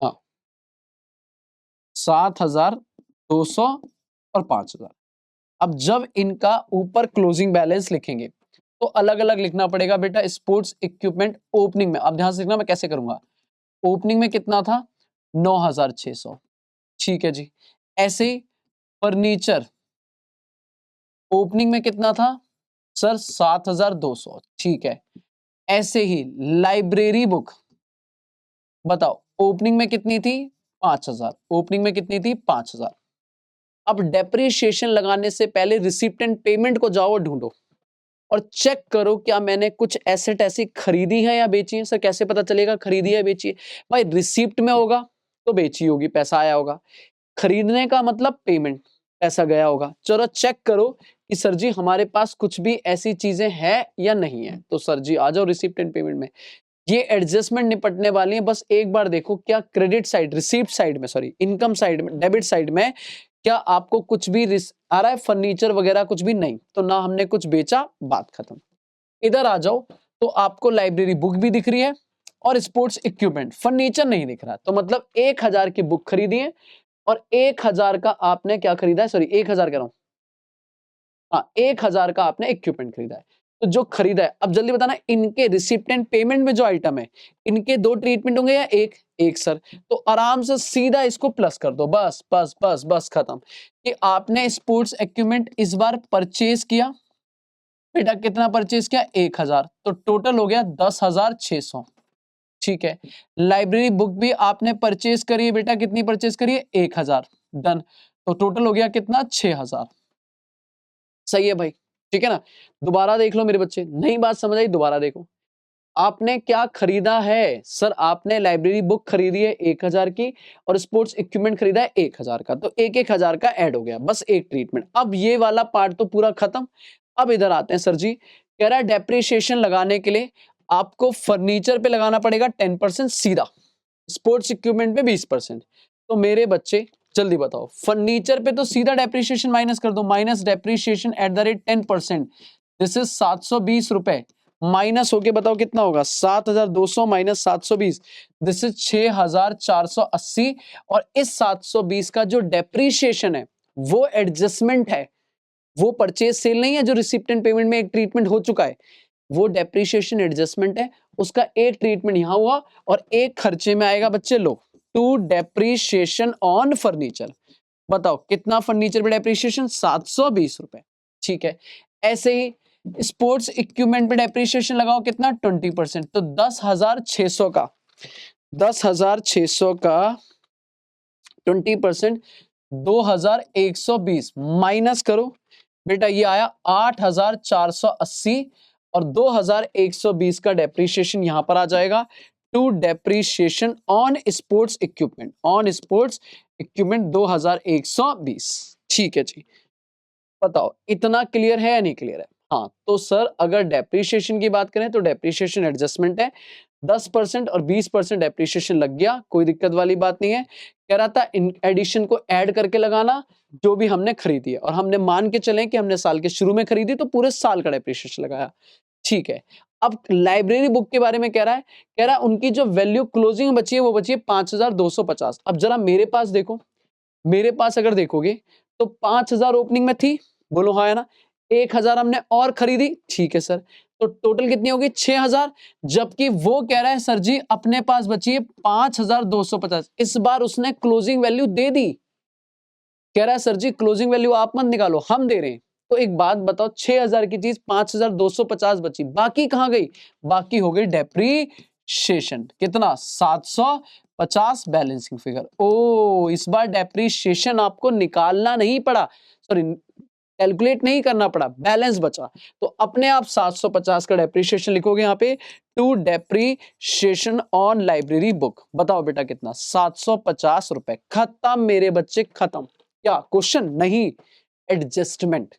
हाँ 7200 और 5000। अब जब इनका ऊपर क्लोजिंग बैलेंस लिखेंगे तो अलग अलग लिखना पड़ेगा बेटा। स्पोर्ट्स इक्विपमेंट ओपनिंग में, अब ध्यान से लिखना मैं कैसे करूंगा। ओपनिंग में कितना था? 9600, ठीक है जी। ऐसे ही फर्नीचर ओपनिंग में कितना था? सर 7200, ठीक है। ऐसे ही लाइब्रेरी बुक, बताओ ओपनिंग में कितनी थी? 5000, ओपनिंग में कितनी थी? 5000। अब डेप्रिसिएशन लगाने से पहले रिसिप्ट एंड पेमेंट को जाओ ढूंढो और चेक करो क्या मैंने कुछ एसेट ऐसी खरीदी है या बेची है। सर कैसे पता चलेगा खरीदी है बेची है? भाई रिसिप्ट में होगा तो बेची होगी, पैसा आया होगा। खरीदने का मतलब पेमेंट, पैसा गया होगा। चलो चेक करो कि सर जी हमारे पास कुछ भी ऐसी चीजें हैं या नहीं है। तो सर जी आ जाओ रिसिप्ट एंड पेमेंट में, ये एडजस्टमेंट निपटने वाली है। बस एक बार देखो क्या क्रेडिट साइड, रिसीप्ट साइड में, सॉरी इनकम साइड में, डेबिट साइड में क्या आपको कुछ भी आ रहा है? फर्नीचर वगैरह कुछ भी नहीं, तो ना हमने कुछ बेचा, बात खत्म। इधर आ जाओ तो आपको लाइब्रेरी बुक भी दिख रही है और स्पोर्ट्स इक्विपमेंट, फर्नीचर नहीं दिख रहा, तो मतलब 1000 की बुक खरीदी है और 1000 का आपने क्या खरीदा है? सॉरी 1000 कह रहा हूं, हाँ 1000 का आपने इक्विपमेंट खरीदा है। तो जो खरीदा है, अब जल्दी बताना इनके रिसिप्ट एंड पेमेंट में जो आइटम है, इनके दो ट्रीटमेंट होंगे या एक? एक सर। तो आराम से सीधा इसको प्लस कर दो, बस बस बस बस खत्म। कि आपने स्पोर्ट्स इक्विपमेंट इस बार परचेज किया, बेटा कितना परचेज किया? 1000, तो टोटल हो गया 10,600, ठीक है। लाइब्रेरी बुक भी आपने परचेज करी है बेटा, कितनी परचेज करी है? 1000, डन। तो टोटल हो गया कितना? 6000, सही है भाई, ठीक है ना। दोबारा देख लो मेरे बच्चे, नई बात समझ आई? दोबारा देखो, आपने क्या खरीदा है? सर आपने लाइब्रेरी बुक खरीदी है 1000 की और स्पोर्ट्स इक्विपमेंट खरीदा है 1000 का, तो 1000 का ऐड हो गया, बस एक ट्रीटमेंट। अब ये वाला पार्ट तो पूरा खत्म। अब इधर आते हैं सर जी, कह रहा है डेप्रिसिएशन लगाने के लिए आपको फर्नीचर पे लगाना पड़ेगा 10% सीधा, स्पोर्ट्स इक्विपमेंट पे 20%। तो मेरे बच्चे जल्दी बताओ, फर्नीचर पे तो सीधा डेप्रिसिएशन माइनस कर दो, minus depreciation at the rate 10%, this is 720 रुपए, माइनस होके बताओ कितना होगा, 7200 माइनस 720, दिस इज 6480। और इस 720 का जो डेप्रिसिएशन है वो एडजस्टमेंट है, वो परचेज सेल नहीं है जो रिसिप्ट एंड पेमेंट में एक ट्रीटमेंट हो चुका है, वो डेप्रिसिएशन एडजस्टमेंट है, उसका एक ट्रीटमेंट यहां हुआ और एक खर्चे में आएगा बच्चे लो, टू डेप्रिसिएशन ऑन फर्नीचर। बताओ कितना फर्नीचर पे डेप्रिसिएशन, 720 रुपए, ठीक है। ऐसे ही स्पोर्ट्स इक्विपमेंट पे डेप्रिसिएशन लगाओ कितना, 20%, तो 10,600 का 10,600 का 20% 2,120 माइनस करो बेटा, ये आया 8,480 और 2,120 का डेप्रिसिएशन यहां पर आ जाएगा to depreciation on sports equipment, on sports equipment 2,120। ठीक है जी, बताओ इतना क्लियर है या नहीं क्लियर है? हाँ, तो सर अगर डेप्रिसिएशन की बात करें तो डेप्रिसिएशन एडजस्टमेंट है, 10% और 20% डेप्रिसिएशन लग गया, कोई दिक्कत वाली बात नहीं है। कह रहा था इन एडिशन को ऐड करके लगाना जो भी हमने खरीदी है, और हमने मान के चले कि हमने साल के शुरू में खरीदी तो पूरे साल का डेप्रिसिएशन लगाया, ठीक है। अब लाइब्रेरी बुक के बारे में कह रहा है, कह रहा है उनकी जो वैल्यू क्लोजिंग बची है वो बची है 5,250। अब जरा मेरे पास देखो, मेरे पास अगर देखोगे तो 5,000 ओपनिंग में थी, बोलो हाँ है ना, 1,000 हमने और खरीदी, ठीक है सर, तो टोटल कितनी होगी 6,000। जबकि वो कह रहा है सर जी अपने पास बची है 5,250, इस बार उसने क्लोजिंग वैल्यू दे दी, कह रहा है सर जी क्लोजिंग वैल्यू आप मत निकालो हम दे रहे हैं। तो एक बात बताओ, 6,000 की चीज 5,250 बची, बाकी कहां गई, बाकी हो गई डेप्रीशिएशन, कितना 750 बैलेंसिंग फिगर। ओ इस बार डेप्रीशिएशन आपको निकालना नहीं पड़ा, सॉरी कैलकुलेट नहीं करना पड़ा, बैलेंस बचा, तो अपने आप 750 का डेप्रीशिएशन लिखोगे यहाँ पे, to depreciation on library book. बताओ बेटा कितना, 750 रुपए, खत्म मेरे बच्चे खत्म। क्या क्वेश्चन नहीं, एडजस्टमेंट,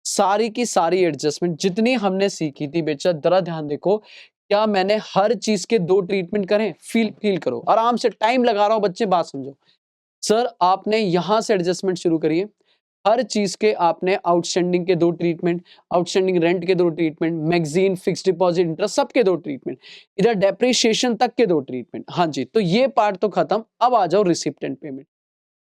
सारी की सारी एडजस्टमेंट जितनी हमने सीखी थी बेटा, जरा ध्यान देखो, क्या मैंने हर चीज के 2 ट्रीटमेंट करें, फील करो आराम से, टाइम लगा रहा हूं बच्चे, बात समझो। सर आपने यहां से एडजस्टमेंट शुरू करिए, हर चीज के आपने आउटस्टैंडिंग के 2 ट्रीटमेंट, आउटस्टैंडिंग रेंट के 2 treatment, magazine, fixed deposit, interest सबके 2 ट्रीटमेंट, इधर डेप्रिसिएशन तक के 2 ट्रीटमेंट। हाँ जी, तो ये पार्ट तो खत्म, अब आ जाओ receipt and payment.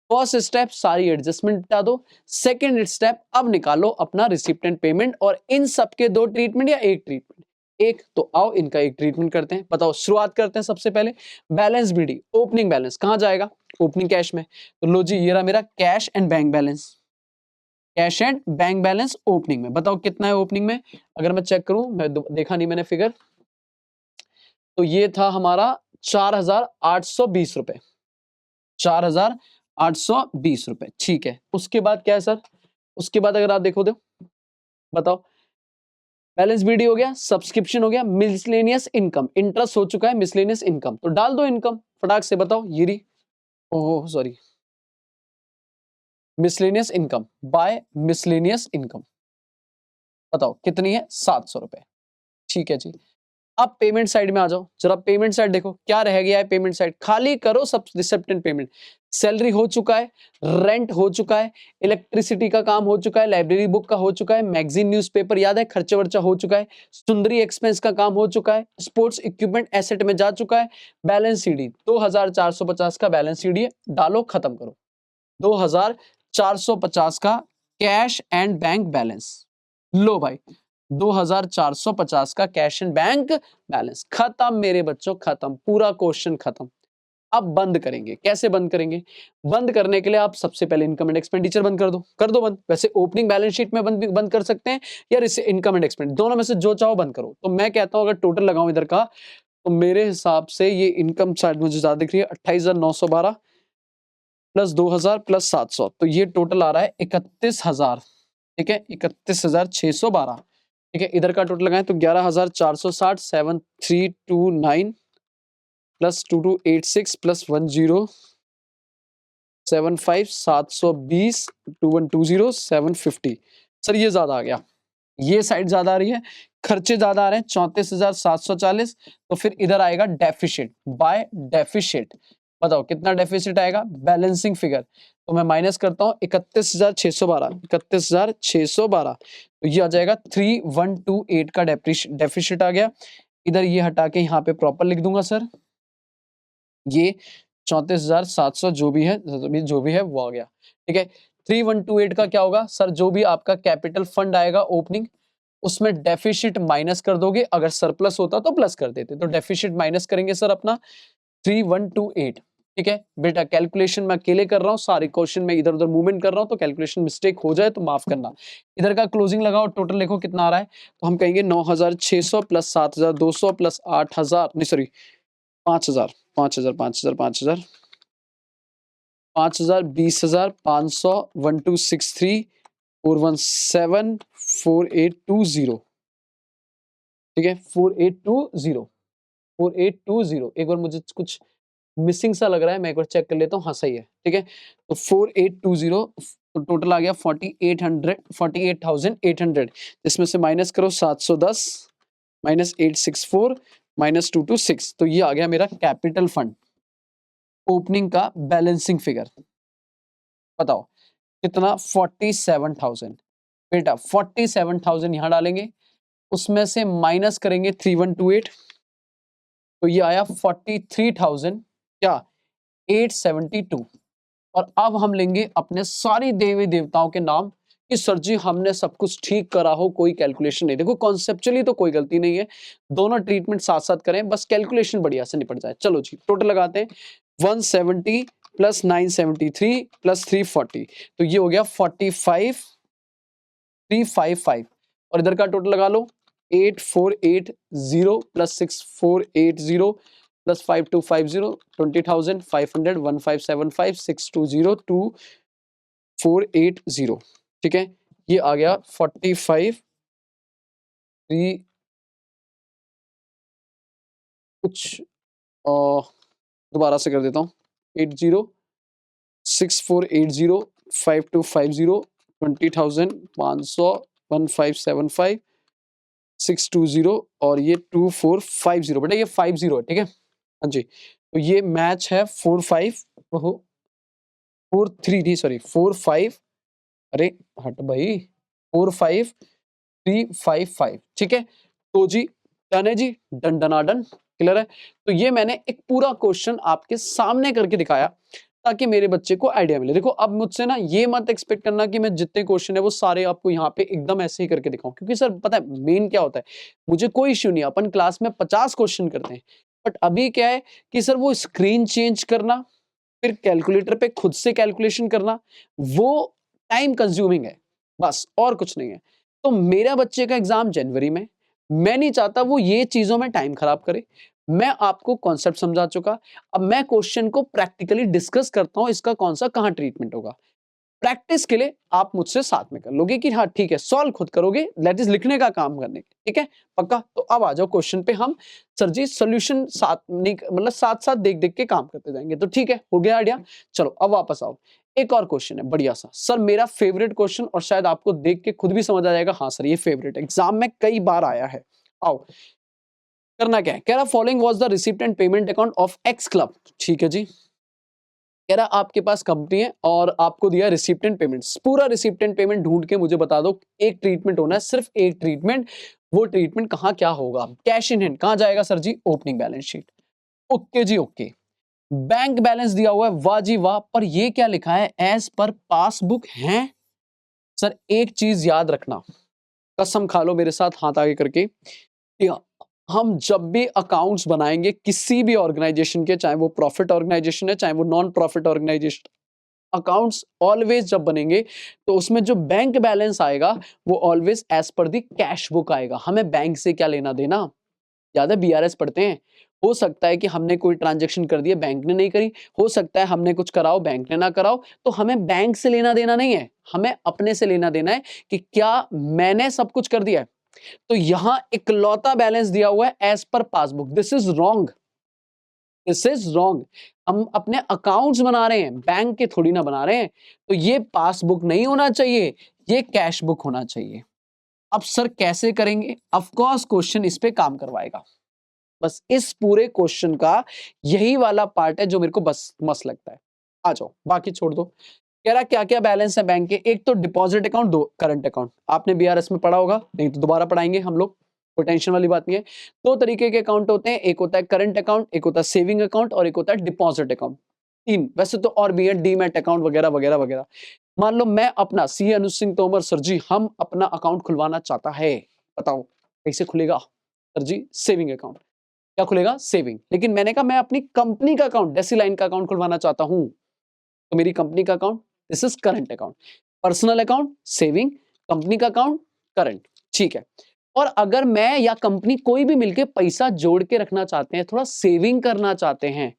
First step सारी एडजस्टमेंट हटा दो, सेकंड स्टेप अब निकालो अपना रिसिप्ट एंड पेमेंट, और इन सबके 2 ट्रीटमेंट या एक ट्रीटमेंट, एक, तो आओ इनका एक ट्रीटमेंट करते हैं। बताओ शुरुआत करते हैं सबसे पहले, बैलेंस बीडी, ओपनिंग बैलेंस कहां जाएगा, ओपनिंग कैश में, तो लो जी ये रहा मेरा cash and bank balance, cash and bank balance opening में। बताओ कितना है ओपनिंग में, अगर मैं चेक करूं, मैं देखा नहीं मैंने फिगर, तो ये था हमारा 4,820 रुपए, 4,820 रुपए, ठीक है। उसके बाद क्या है सर, उसके बाद अगर आप देखो तो बताओ, बैलेंस बीडी हो गया, सब्सक्रिप्शन हो गया, मिसलेनियस इनकम, इंटरेस्ट हो चुका है, मिसलेनियस इनकम, तो डाल दो इनकम फटाक से, बताओ ये रही, oh sorry, miscellaneous income, by miscellaneous income, बताओ कितनी है, 700 रुपए, ठीक है जी। अब पेमेंट साइड में आ जाओ, जरा पेमेंट साइड देखो क्या रह गया है, पेमेंट साइड खाली करो, सब रिसिप्ट एंड पेमेंट, सैलरी हो चुका है, रेंट हो चुका है, इलेक्ट्रिसिटी का काम हो चुका है, लाइब्रेरी बुक का हो चुका है, मैगजीन न्यूज़पेपर याद है, खर्चा वर्चा हो चुका है, सुंदरी एक्सपेंस का काम हो चुका है, स्पोर्ट्स इक्विपमेंट एसेट में जा चुका है, बैलेंस सीडी 2,450 का बैलेंस सीडी है, डालो खत्म करो, 2,450 का कैश एंड बैंक बैलेंस, लो भाई 2,450 का कैश एंड बैंक बैलेंस, खत्म मेरे बच्चों खत्म, पूरा क्वेश्चन खत्म। अब बंद करेंगे, कैसे बंद करेंगे, बंद करने के लिए आप सबसे पहले इनकम एंड एक्सपेंडिचर बंद कर दो बंद, वैसे ओपनिंग बैलेंस शीट में बंद कर सकते हैं, या इनकम एंड एक्सपेंड, दोनों में से जो चाहो बंद करो। तो मैं कहता हूं अगर टोटल लगाऊं इधर का, तो मेरे हिसाब से ये इनकम साइड मुझे ज्यादा दिख रही है, 28,912 प्लस 2,000 प्लस 700, तो ये टोटल आ रहा है 31,000, ठीक है, 31,612, ठीक है। इधर का टोटल लगाएं तो 11,460, 7,329 प्लस 2,286 प्लस 1,075, 720, 2,120, 750, सर ये ज्यादा आ गया, ये साइड ज्यादा आ रही है, खर्चे ज्यादा आ रहे हैं 34,740, तो फिर इधर आएगा डेफिशिट, बाय डेफिशिट। बताओ कितना डेफिसिट आएगा, बैलेंसिंग फिगर। तो मैं माइनस करता हूँ 31,612, 31,612, तो ये आ जाएगा 3128 का डेफिसिट आ गया। इधर ये हटा के यहाँ पे प्रॉपर लिख दूंगा सर, ये 34,700 जो भी है वो आ गया। ठीक है, 3128 का क्या होगा सर, जो भी आपका कैपिटल फंड आएगा ओपनिंग, उसमें डेफिसिट माइनस कर दोगे, अगर सरप्लस होता तो प्लस कर देते, तो डेफिसिट माइनस करेंगे सर अपना 3128। ठीक है बेटा, कैलकुलेशन मैं अकेले कर रहा हूँ, सारे क्वेश्चन में इधर उधर मूवमेंट कर रहा हूँ, तो कैलकुलेशन मिस्टेक हो जाए तो माफ करना। इधर का क्लोजिंग लगाओ, टोटल देखो कितना आ रहा है, तो हम कहेंगे 9,600 प्लस 7,200 प्लस 8,000, नहीं सॉरी 5,000, 5,000, 5,000, 5,000, 5,000, 20,000, 500, 1,263, 417, 4,820। ठीक है, 4,820, 4,820। एक बार मुझे कुछ मिसिंग सा लग रहा है, मैं एक बार चेक कर लेता हूँ। हाँ सही है, ठीक है। तो 4,820, तो टोटल आ गया 4,800, 48,800, जिसमें से माइनस करो 710, माइनस 864, माइनस 226, तो ये आ गया मेरा कैपिटल फंड ओपनिंग का बैलेंसिंग फिगर। बताओ कितना, 47,000। बेटा 47,000 यहाँ डालेंगे, उसमें से माइनस करेंगे 3128, तो ये आया 43,000 क्या 872। और अब हम लेंगे अपने सारी देवी देवताओं के नाम कि सर जी हमने सब कुछ ठीक करा हो, कोई कैलकुलेशन नहीं। देखो कॉन्सेप्चुअली तो कोई गलती नहीं है, दोनों ट्रीटमेंट साथ साथ करें, बस कैलकुलेशन बढ़िया से निपट जाए। चलो जी टोटल लगाते हैं, 170 प्लस 973 प्लस 340, तो ये हो गया 45,355। और इधर का टोटल लगा लो, 8,480 प्लस 6,480 प्लस 5,250, 20,500, 1,575, 620, 2,480। ठीक है, ये आ गया 45, 3 कुछ दोबारा से कर देता हूँ, 80, 6,480, 5,250, 20,500, 1,575, 620 और ये 2,450। बेटा ये 50 है, ठीक है। हाँ जी, तो ये मैच है 4,3 सॉरी 4,5, अरे हट भाई, 4,5,355। ठीक है, तो जी डन है जी, डन डनाडन, क्लियर है। तो ये मैंने एक पूरा क्वेश्चन आपके सामने करके दिखाया ताकि मेरे बच्चे को आइडिया मिले। देखो अब मुझसे ना ये मत एक्सपेक्ट करना कि मैं जितने क्वेश्चन है वो सारे आपको यहाँ पे एकदम ऐसे ही करके दिखाऊं, क्योंकि सर पता है मेन क्या होता है, मुझे कोई इश्यू नहीं, अपन क्लास में 50 क्वेश्चन करते हैं, बट अभी क्या है कि सर वो स्क्रीन चेंज करना, फिर कैलकुलेटर पे खुद से कैलकुलेशन करना, वो टाइम कंज्यूमिंग है, बस और कुछ नहीं है। तो मेरा बच्चे का एग्जाम जनवरी में, मैं नहीं चाहता वो ये चीजों में टाइम खराब करे। मैं आपको कॉन्सेप्ट समझा चुका, अब मैं क्वेश्चन को प्रैक्टिकली डिस्कस करता हूं, इसका कौन सा कहां ट्रीटमेंट होगा। प्रैक्टिस के लिए आप मुझसे साथ में कर लोगे कि हाँ ठीक है, सॉल्व खुद करोगे, दैट इज लिखने का काम करने के, ठीक है पक्का। तो अब आ जाओ क्वेश्चन पे, हम सर जी सोल्यूशन साथ नहीं मतलब साथ साथ देख देख के काम करते जाएंगे, तो ठीक है हो गया आइडिया। चलो अब वापस आओ, एक और क्वेश्चन है बढ़िया सा सर, मेरा फेवरेट क्वेश्चन, और शायद आपको देख के खुद भी समझ आ जाएगा, हाँ सर ये फेवरेट एग्जाम में कई बार आया है। आओ करना क्या है, कह रहा following was the receipt and payment account of x club. ठीक है जी, कह रहा आपके पास कंपनी है और आपको दिया रिसिप्ट एंड पेमेंट्स, पूरा रिसिप्ट एंड पेमेंट ढूंढ के मुझे बता दो, एक ट्रीटमेंट होना है, सिर्फ एक ट्रीटमेंट, वो ट्रीटमेंट कहाँ क्या होगा, कैश इन हैंड कहाँ जाएगा सर जी, ओपनिंग बैलेंस शीट। ओके जी ओके, बैंक बैलेंस दिया हुआ है, वाह जी वाह, पर ये क्या लिखा है, एज पर पासबुक है। सर एक चीज याद रखना, कसम खा लो मेरे साथ हाथ आगे करके, कि हम जब भी अकाउंट्स बनाएंगे किसी भी ऑर्गेनाइजेशन के, चाहे वो प्रॉफिट ऑर्गेनाइजेशन है चाहे वो non profit organisation, accounts always जब बनेंगे तो उसमें जो बैंक बैलेंस आएगा वो ऑलवेज एज पर दी कैश बुक आएगा। हमें बैंक से क्या लेना देना, याद है बीआरएस पढ़ते हैं, हो सकता है कि हमने कोई ट्रांजैक्शन कर दिया बैंक ने नहीं करी, हो सकता है हमने कुछ कराओ बैंक ने ना कराओ, तो हमें बैंक से लेना देना नहीं है, हमें अपने से लेना देना है कि क्या मैंने सब कुछ कर दिया है। तो यहां इकलौता बैलेंस दिया हुआ है as per passbook, this is wrong, this is wrong. हम अपने अकाउंट्स बना रहे हैं, बैंक के थोड़ी ना बना रहे हैं, तो ये पासबुक नहीं होना चाहिए, ये कैश बुक होना चाहिए। अब सर कैसे करेंगे? ऑफ कोर्स क्वेश्चन इस पे काम करवाएगा। बस इस पूरे क्वेश्चन का यही वाला पार्ट है जो मेरे को बस मस्त लगता है। आ जाओ, बाकी छोड़ दो। कह रहा क्या क्या बैलेंस है बैंक के, एक तो डिपॉजिट अकाउंट, दो करंट अकाउंट। आपने बीआरएस में पढ़ा होगा, नहीं तो दोबारा पढ़ाएंगे हम लोग, कोई टेंशन वाली बात नहीं है। दो तरीके के अकाउंट होते हैं, एक होता है करंट अकाउंट, एक होता है सेविंग अकाउंट और एक होता है डिपॉजिट अकाउंट। तीन वैसे तो और भी है, डीमैट अकाउंट वगैरह वगैरह वगैरह। मान लो मैं अपना सी अनुज सिंह तोमर सर जी, हम अपना अकाउंट खुलवाना चाहता है, बताओ कैसे खुलेगा? सर जी सेविंग अकाउंट। क्या खुलेगा? सेविंग। लेकिन मैंने कहा मैं अपनी कंपनी का अकाउंट, डेसीलाइन का अकाउंट खुलवाना चाहता हूं, तो मेरी कंपनी का account, this is current account. Personal account saving, company का अकाउंट करंट, ठीक है। और अगर मैं या कंपनी कोई भी मिलके पैसा जोड़ के रखना चाहते हैं, थोड़ा सेविंग करना चाहते हैं,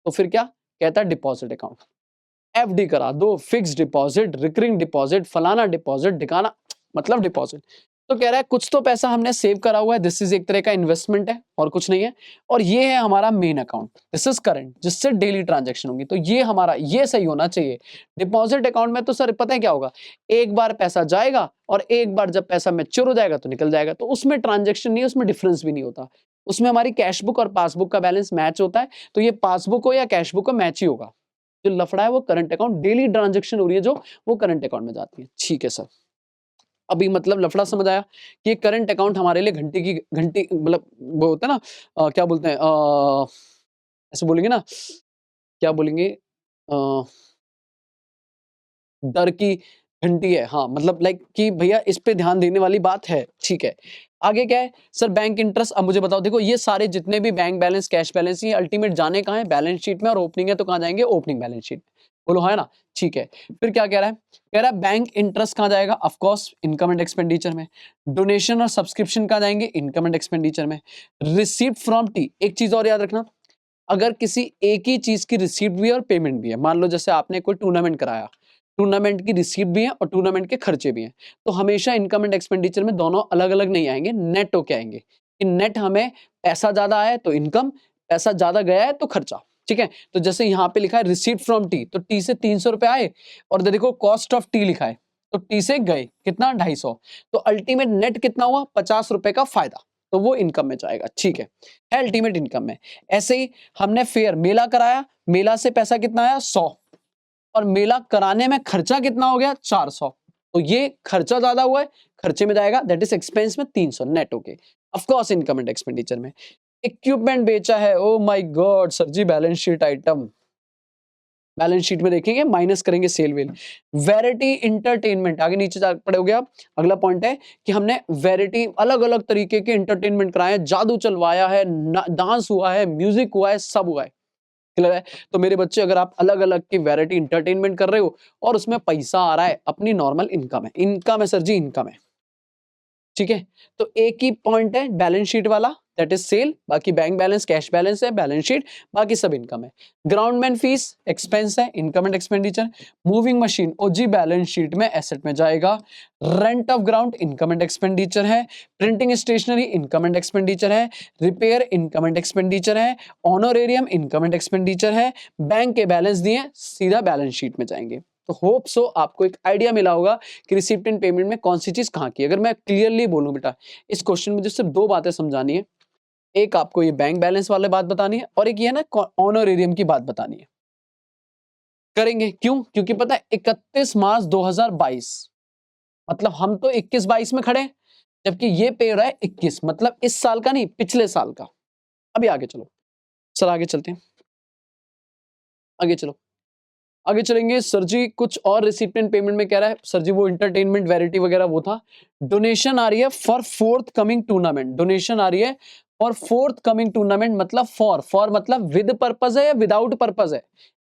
तो फिर क्या कहता है? Deposit account. एफडी करा दो, फिक्स डिपॉजिट, रिकरिंग डिपॉजिट, फलाना डिपॉजिट, ढिकाना, मतलब डिपॉजिट। तो कह रहा है कुछ तो पैसा हमने सेव करा हुआ है, दिस इज एक तरह का इन्वेस्टमेंट है और कुछ नहीं है। और ये है हमारा main account, this is current, जिससे डेली ट्रांजैक्शन होंगी। तो ये हमारा, ये सही होना चाहिए। डिपॉजिट अकाउंट में तो सर पता है क्या होगा, एक बार पैसा जाएगा और एक बार जब पैसा मैच्योर हो जाएगा तो निकल जाएगा, तो उसमें ट्रांजेक्शन नहीं है, उसमें डिफरेंस भी नहीं होता। उसमें हमारी कैश बुक और पासबुक का बैलेंस मैच होता है, तो ये पासबुक हो या कैश बुक हो मैच ही होगा। जो लफड़ा है वो करंट अकाउंट, डेली ट्रांजैक्शन हो रही है जो, वो करंट अकाउंट में जाती है। ठीक है सर, अभी मतलब लफड़ा समझ आया कि करंट अकाउंट हमारे लिए घंटे की घंटी, मतलब वो होता है ना, क्या बोलते हैं, ऐसे बोलेंगे ना, क्या बोलेंगे, अ, डर की घंटी है, हाँ, मतलब लाइक कि भैया इस पे ध्यान देने वाली बात है। ठीक है, आगे क्या है सर? Bank interest. अब मुझे बताओ, देखो ये सारे जितने भी बैंक बैलेंस, कैश बैलेंस, ये अल्टीमेट जाने कहाँ है? बैलेंस शीट में। और ओपनिंग है तो कहाँ जाएंगे? Opening balance sheet. बोलो है ना? ठीक है, फिर क्या कह रहा है? कह रहा है बैंक इंटरेस्ट कहाँ जाएगा? Of course income and expenditure में। डोनेशन और सब्सक्रिप्शन कहाँ जाएंगे? इनकम एंड एक्सपेंडिचर में। रिसीप्ट फ्रॉम टी, एक चीज और याद रखना, अगर किसी एक ही चीज की रिसीप्ट भी है और पेमेंट भी है, मान लो जैसे आपने कोई टूर्नामेंट कराया, टूर्नामेंट की रिसीप्ट भी है और टूर्नामेंट के खर्चे भी हैं, तो हमेशा इनकम एंड एक्सपेंडिचर में दोनों अलग अलग नहीं आएंगे, नेट होके आएंगे कि नेट हमें पैसा ज्यादा आया है तो इनकम, पैसा ज्यादा गया है तो खर्चा। ठीक है, तो जैसे यहाँ पे लिखा है रिसीप्ट फ्रॉम टी, तो टी से 300 रुपए आए, और देखो कॉस्ट ऑफ टी लिखा है, तो टी से गए कितना? 250। तो अल्टीमेट नेट कितना हुआ? 50 रुपए का फायदा, तो वो इनकम में जाएगा। ठीक है अल्टीमेट इनकम में। ऐसे ही हमने फेयर, मेला कराया, मेला से पैसा कितना आया? 100, और मेला कराने में खर्चा कितना हो गया? 400। तो ये खर्चा ज्यादा हुआ है, खर्चे में जाएगा, दैट इज एक्सपेंस में 300 नेट होके। Of course income and expenditure में। इक्विपमेंट बेचा है, oh my god sir ji, balance sheet item, balance sheet में देखेंगे, माइनस करेंगे सेल वेल। वैरायटी इंटरटेनमेंट, आगे नीचे जा पड़ोगे आप, अगला पॉइंट है कि हमने वैरायटी, अलग अलग तरीके के इंटरटेनमेंट कराए हैं, जादू चलवाया है, डांस हुआ है, म्यूजिक हुआ है, सब हुआ है। क्लियर है? तो मेरे बच्चे, अगर आप अलग अलग की वैरायटी इंटरटेनमेंट कर रहे हो और उसमें पैसा आ रहा है, अपनी नॉर्मल इनकम है, इनकम है सर जी, इनकम है। ठीक है, तो एक ही पॉइंट है बैलेंस शीट वाला, दैट इज सेल, बाकी बैंक बैलेंस, कैश बैलेंस है, बैलेंस शीट, बाकी सब इनकम है। ग्राउंडमैन फीस एक्सपेंस है, income and expenditure. Moving machine ओजी बैलेंस शीट में एसेट में जाएगा। Rent of ground income and expenditure है। Printing stationery income and expenditure है। रिपेयर इनकम एंड एक्सपेंडिचर है। ऑनोरेरियम इनकम एंड एक्सपेंडिचर है। बैंक के बैलेंस दिए, सीधा बैलेंस शीट में जाएंगे। तो होप सो आपको एक आइडिया मिला होगा कि रिसिप्ट एंड पेमेंट में कौन सी चीज कहाँ की। अगर मैं क्लियरली बोलूं बेटा, इस क्वेश्चन में मुझे सिर्फ दो बातें समझानी है, एक आपको ये बैंक बैलेंस वाले बात बतानी है, और एक ये है ना ऑनोरेरियम की बात बतानी है। करेंगे क्यों? क्योंकि पता है 31 मार्च 2022, मतलब हम तो 21-22 में खड़े हैं, जबकि ये पे हो रहा है 21, मतलब इस साल का नहीं, पिछले साल का। अभी आगे चलो सर, आगे चलते हैं, आगे चलो, आगे चलेंगे सर जी। कुछ और रिसिप्टेंट पेमेंट में कह रहा है सर जी, वो इंटरटेनमेंट वैरायटी वगैरह वो था। डोनेशन आ रही है for forthcoming tournament, donation आ रही है फॉर फोर्थ कमिंग टूर्नामेंट, मतलब फॉर मतलब विद पर्पज है या विदाउट पर्पज है?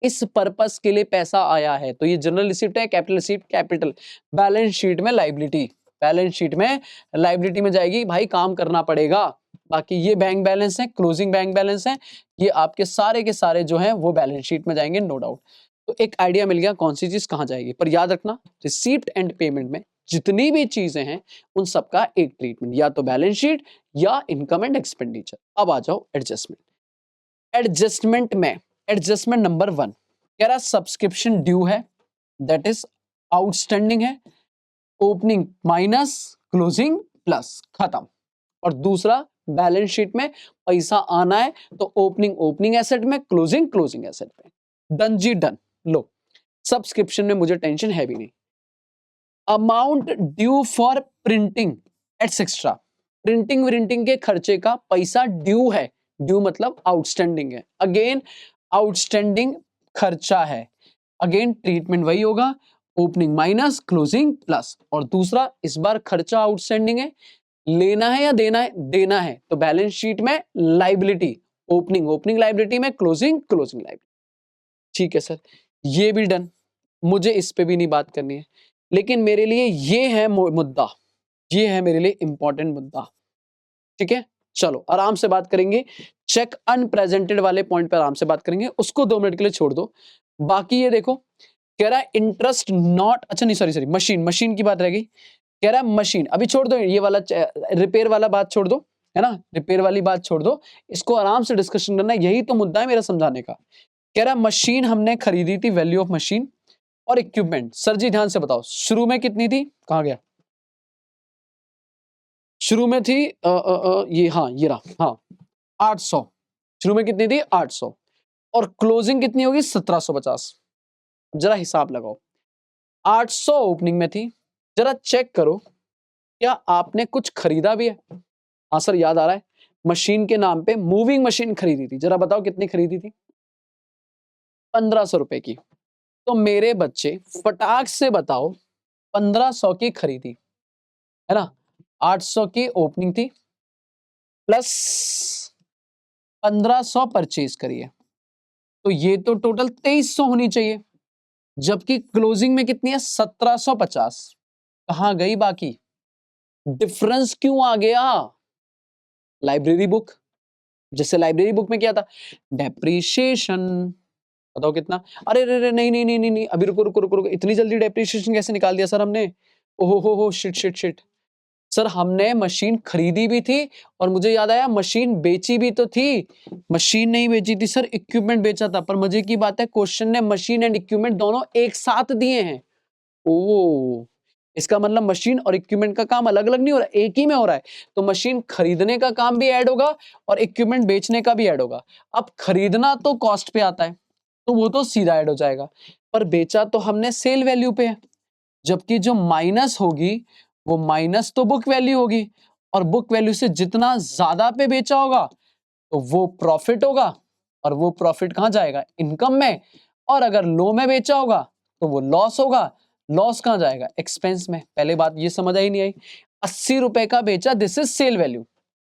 इस पर्पस के लिए पैसा आया है, तो ये जनरल रिसिप्ट है, capital receipt, capital. Balance sheet में लाइबिलिटी, बैलेंस शीट में लाइबिलिटी में जाएगी, भाई काम करना पड़ेगा। बाकी ये बैंक बैलेंस है, क्लोजिंग बैंक बैलेंस है, ये आपके सारे के सारे जो हैं वो बैलेंस शीट में जाएंगे, नो डाउट। तो एक आइडिया मिल गया कौन सी चीज कहां जाएगी। पर याद रखना, रिसीप्ट एंड पेमेंट में जितनी भी चीजें हैं उन सबका एक ट्रीटमेंट, या तो बैलेंस शीट या इनकम एंड एक्सपेंडिचर। अब आ जाओ एडजस्टमेंट। एडजस्टमेंट में एडजस्टमेंट नंबर 1 कह रहा सब्सक्रिप्शन ड्यू है, दैट इज आउटस्टैंडिंग है, ओपनिंग माइनस क्लोजिंग प्लस, खत्म। और दूसरा बैलेंस शीट में पैसा आना है तो ओपनिंग ओपनिंग एसेट में, क्लोजिंग क्लोजिंग एसेट में। डन जी डन। लो, सब्सक्रिप्शन में मुझे टेंशन है भी नहीं। Amount due for printing etcetera, printing विंटिंग के खर्चे का पैसा ड्यू है, ड्यू मतलब आउटस्टैंडिंग है, अगेन आउटस्टैंडिंग खर्चा है, अगेन ट्रीटमेंट वही होगा, ओपनिंग माइनस क्लोजिंग प्लस। और दूसरा, इस बार खर्चा आउटस्टैंडिंग है, लेना है या देना है, देना है, तो बैलेंस शीट में लाइबिलिटी, ओपनिंग ओपनिंग लाइबिलिटी में, क्लोजिंग क्लोजिंग लाइबिलिटी। ठीक है सर, ये भी डन, मुझे इस पे भी नहीं बात करनी है। लेकिन मेरे लिए ये है मुद्दा, ये है मेरे लिए इंपॉर्टेंट मुद्दा। ठीक है, चलो आराम से बात करेंगे, चेक अनप्रेजेंटेड वाले पॉइंट पर आराम से बात करेंगे, उसको 2 मिनट के लिए छोड़ दो। बाकी ये देखो, कह रहा है इंटरेस्ट नॉट, अच्छा नहीं सॉरी मशीन, मशीन की बात रह गई। कह रहा है मशीन, अभी छोड़ दो ये वाला रिपेयर वाला बात छोड़ दो, है ना, रिपेयर वाली बात छोड़ दो, इसको आराम से डिस्कशन करना है, यही तो मुद्दा है मेरा समझाने का। कह रहा है मशीन हमने खरीदी थी, वैल्यू ऑफ मशीन और इक्विपमेंट। सर जी ध्यान से बताओ, शुरू में कितनी थी, कहां गया, शुरू में थी ये, हाँ ये रहा, हाँ 800, शुरू में कितनी थी 800, और क्लोजिंग कितनी होगी 1750। जरा हिसाब लगाओ, 800 ओपनिंग में थी, जरा चेक करो क्या आपने कुछ खरीदा भी है। हाँ सर याद आ रहा है, मशीन के नाम पे मूविंग मशीन खरीदी थी, जरा बताओ कितनी खरीदी थी, 1500 रुपए की। तो मेरे बच्चे फटाक से बताओ, 1500 की खरीदी, है ना, 800 की ओपनिंग थी, प्लस 1500 परचेज करिए, तो ये तो टोटल 2300 होनी चाहिए, जबकि क्लोजिंग में कितनी है 1750। कहां गई बाकी, डिफरेंस क्यों आ गया, लाइब्रेरी बुक, जैसे लाइब्रेरी बुक में क्या था, डेप्रीशिएशन, बताओ कितना, अरे अरे नहीं नहीं नहीं नहीं नहीं, अभी रुको रुको रुको रुको, इतनी जल्दी डेप्रीशिएशन कैसे निकाल दिया सर हमने, ओहो हो शिट शिट शिट। सर हमने मशीन खरीदी भी थी, और मुझे याद आया मशीन बेची भी तो थी, मशीन नहीं बेची थी सर, इक्विपमेंट बेचा था। पर मजे की बात है, क्वेश्चन ने मशीन एंड इक्विपमेंट दोनों एक साथ दिए हैं। ओ, इसका मतलब मशीन और इक्विपमेंट का काम अलग अलग नहीं हो रहा, एक ही में हो रहा है। तो मशीन खरीदने का काम भी ऐड होगा और इक्विपमेंट बेचने का भी ऐड होगा। अब खरीदना तो कॉस्ट पे आता है, तो वो तो सीधा ऐड हो जाएगा, पर बेचा तो हमने सेल वैल्यू पे है, जबकि जो माइनस होगी वो माइनस तो बुक वैल्यू होगी, और बुक वैल्यू से जितना ज्यादा पे बेचा होगा तो वो प्रॉफिट होगा, और वो प्रॉफिट कहां जाएगा, इनकम में, और अगर लो में बेचा होगा तो वो लॉस होगा, लॉस कहां जाएगा, एक्सपेंस में। पहले बात ये समझ आई नहीं आई, 80 रुपए का बेचा, दिस इज सेल वैल्यू।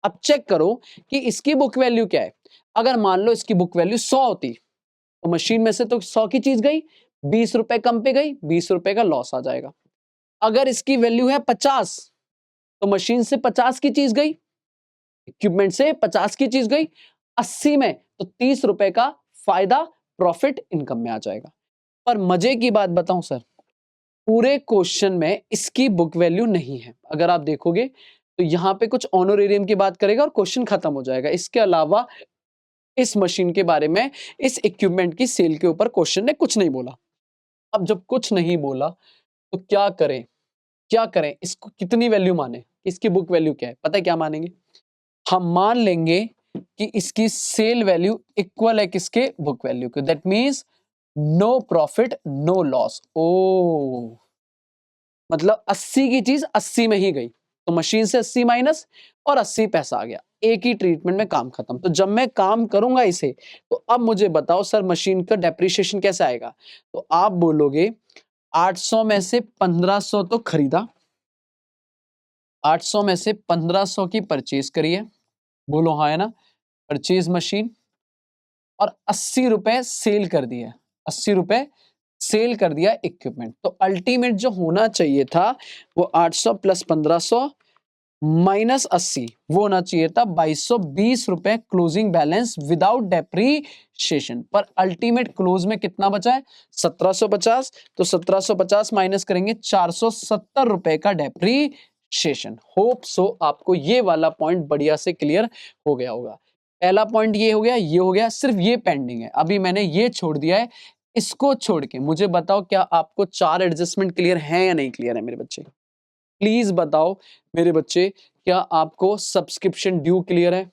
अब चेक करो कि इसकी बुक वैल्यू क्या है। अगर मान लो इसकी बुक वैल्यू 100 होती, तो मशीन में से तो 100 की चीज गई, 20 रुपए कम पे गई, 20 रुपए का लॉस आ जाएगा। अगर इसकी वैल्यू है 50, तो मशीन से 50 की चीज गई, इक्विपमेंट से 50 की चीज गई, 80 में तो 30 रुपए का फायदा, प्रॉफिट इनकम में आ जाएगा। पर मजे की बात बताऊं सर, पूरे क्वेश्चन में इसकी बुक वैल्यू नहीं है। अगर आप देखोगे तो यहां पे कुछ ऑनोरेरियम की बात करेगा और क्वेश्चन खत्म हो जाएगा। इसके अलावा इस मशीन के बारे में, इस इक्विपमेंट की सेल के ऊपर क्वेश्चन ने कुछ नहीं बोला। अब जब कुछ नहीं बोला तो क्या करें, क्या करें, इसको कितनी वैल्यू माने, इसकी बुक वैल्यू क्या है, पता है क्या मानेंगे, हम मान लेंगे कि इसकी सेल वैल्यू इक्वल है किसके, बुक वैल्यू के। That means no profit no loss. ओ, मतलब 80 की चीज 80 में ही गई, तो मशीन से 80 माइनस और 80 पैसा आ गया, एक ही ट्रीटमेंट में काम खत्म। तो जब मैं काम करूंगा इसे, तो अब मुझे बताओ सर मशीन का डेप्रिसिएशन कैसे आएगा। तो आप बोलोगे 800 में से 1500 तो खरीदा, 800 में से 1500 की परचेज करिए, बोलो हाँ है ना, परचेज मशीन, और 80 रुपए सेल कर दिए, 80 रुपए सेल कर दिया इक्विपमेंट। तो अल्टीमेट जो होना चाहिए था वो 800 प्लस 1500 माइनस 80, वो होना चाहिए था 2220 रुपए क्लोजिंग बैलेंस विदाउट डेप्रीशिएशन। पर अल्टीमेट क्लोज में कितना बचा है 1750, तो 1750 माइनस करेंगे 470 रुपए का डेप्रीशिएशन। होप सो आपको ये वाला पॉइंट बढ़िया से क्लियर हो गया होगा। पहला पॉइंट ये हो गया, ये हो गया, सिर्फ ये पेंडिंग है, अभी मैंने ये छोड़ दिया है। इसको छोड़ के मुझे बताओ क्या आपको 4 एडजस्टमेंट क्लियर है या नहीं क्लियर है मेरे बच्चे। प्लीज बताओ मेरे बच्चे, क्या आपको सब्सक्रिप्शन ड्यू क्लियर है?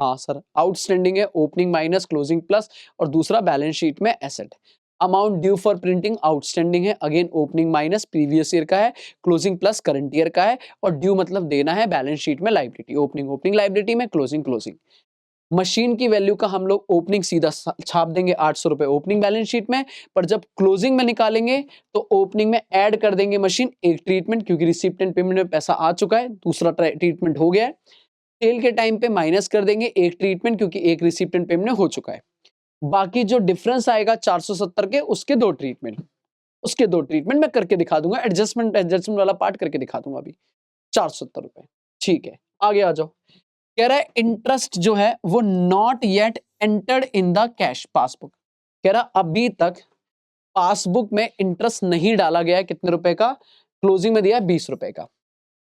हाँ सर, आउटस्टैंडिंग है ओपनिंग माइनस क्लोजिंग प्लस, और दूसरा बैलेंस शीट में asset. Amount due for printing outstanding है, again opening minus previous year का है, क्लोजिंग प्लस करंट ईयर का है, और ड्यू मतलब देना है बैलेंस शीट में लाइबिलिटी, ओपनिंग ओपनिंग लाइबिलिटी में, क्लोजिंग क्लोजिंग। मशीन की वैल्यू का हम लोग ओपनिंग सीधा छाप देंगे 800 रुपए ओपनिंग बैलेंस शीट में, पर जब क्लोजिंग में निकालेंगे तो ओपनिंग में ऐड कर देंगे मशीन एक ट्रीटमेंट, क्योंकि रिसिप्ट एंड पेमेंट में पैसा आ चुका है, दूसरा ट्रीटमेंट हो गया है। सेल के टाइम पे माइनस कर देंगे एक ट्रीटमेंट, क्योंकि एक रिसिप्ट एंड पेमेंट हो चुका है। बाकी जो डिफरेंस आएगा 470 के, उसके दो ट्रीटमेंट मैं करके दिखा दूंगा, एडजस्टमेंट एडजस्टमेंट वाला पार्ट करके दिखा दूंगा अभी। 470 रुपए, ठीक है। आगे आ जाओ, कह रहा है इंटरेस्ट जो है वो not yet entered in the cash passbook. कह रहा अभी तक पासबुक में इंटरेस्ट नहीं डाला गया है, कितने रुपए का? क्लोजिंग में दिया है 20 रुपए का।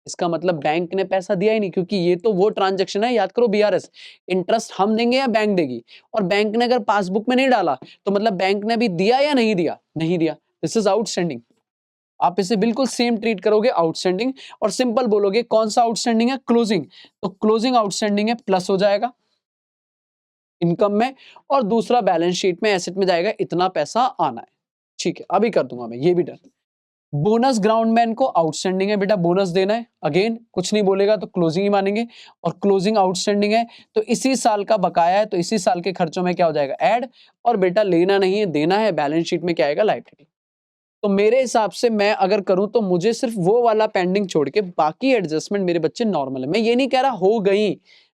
इसका मतलब बैंक ने पैसा दिया ही नहीं, क्योंकि ये तो वो ट्रांजैक्शन है, याद करो बीआरएस, इंटरेस्ट हम देंगे या बैंक देगी, और बैंक ने अगर पासबुक में नहीं डाला तो मतलब बैंक ने भी दिया या नहीं दिया? नहीं दिया। This is outstanding. आप इसे बिल्कुल सेम ट्रीट करोगे, आउटस्टैंडिंग, और सिंपल बोलोगे कौन सा आउटस्टैंडिंग है? क्लोजिंग, तो क्लोजिंग आउटस्टैंडिंग है, प्लस हो जाएगा इनकम में, और दूसरा बैलेंस शीट में एसेट में जाएगा, इतना पैसा आना है। ठीक है, अभी कर दूंगा मैं ये भी डन। बोनस ग्राउंडमैन को आउटस्टैंडिंग है बेटा, बोनस देना है, अगेन कुछ नहीं बोलेगा तो क्लोजिंग ही मानेंगे, और क्लोजिंग आउटस्टैंडिंग है तो इसी साल का बकाया है, तो इसी साल के खर्चों में क्या हो जाएगा? ऐड, और बेटा लेना नहीं है देना है, बैलेंस शीट में क्या आएगा? लायबिलिटी। तो मेरे हिसाब से मैं अगर करूं तो मुझे सिर्फ वो वाला पेंडिंग छोड़ के बाकी एडजस्टमेंट मेरे बच्चे नॉर्मल है। मैं ये नहीं कह रहा हो गई,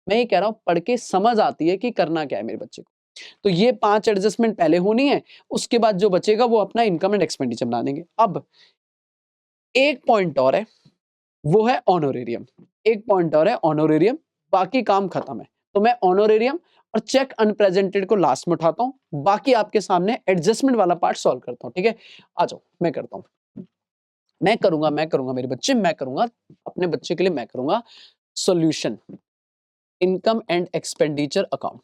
मैं ये कह रहा हूं पढ़ के समझ आती है कि करना क्या है मेरे बच्चे को। तो ये 5 एडजस्टमेंट पहले होनी है, उसके बाद जो बचेगा वो अपना इनकम एंड एक्सपेंडिचर बना देंगे। अब एक पॉइंट और है, वो है ऑनोरेरियम। एक पॉइंट और है ऑनोरेरियम, बाकी काम खत्म है। तो मैं ऑनोरेरियम और चेक अनप्रेजेंटेड को लास्ट में उठाता हूं, बाकी आपके सामने एडजस्टमेंट वाला पार्ट सॉल्व करता हूं। ठीक है, आ जाओ मैं करता हूं। मैं करूंगा मेरे बच्चे, मैं करूंगा अपने बच्चे के लिए, मैं करूंगा solution income and expenditure account.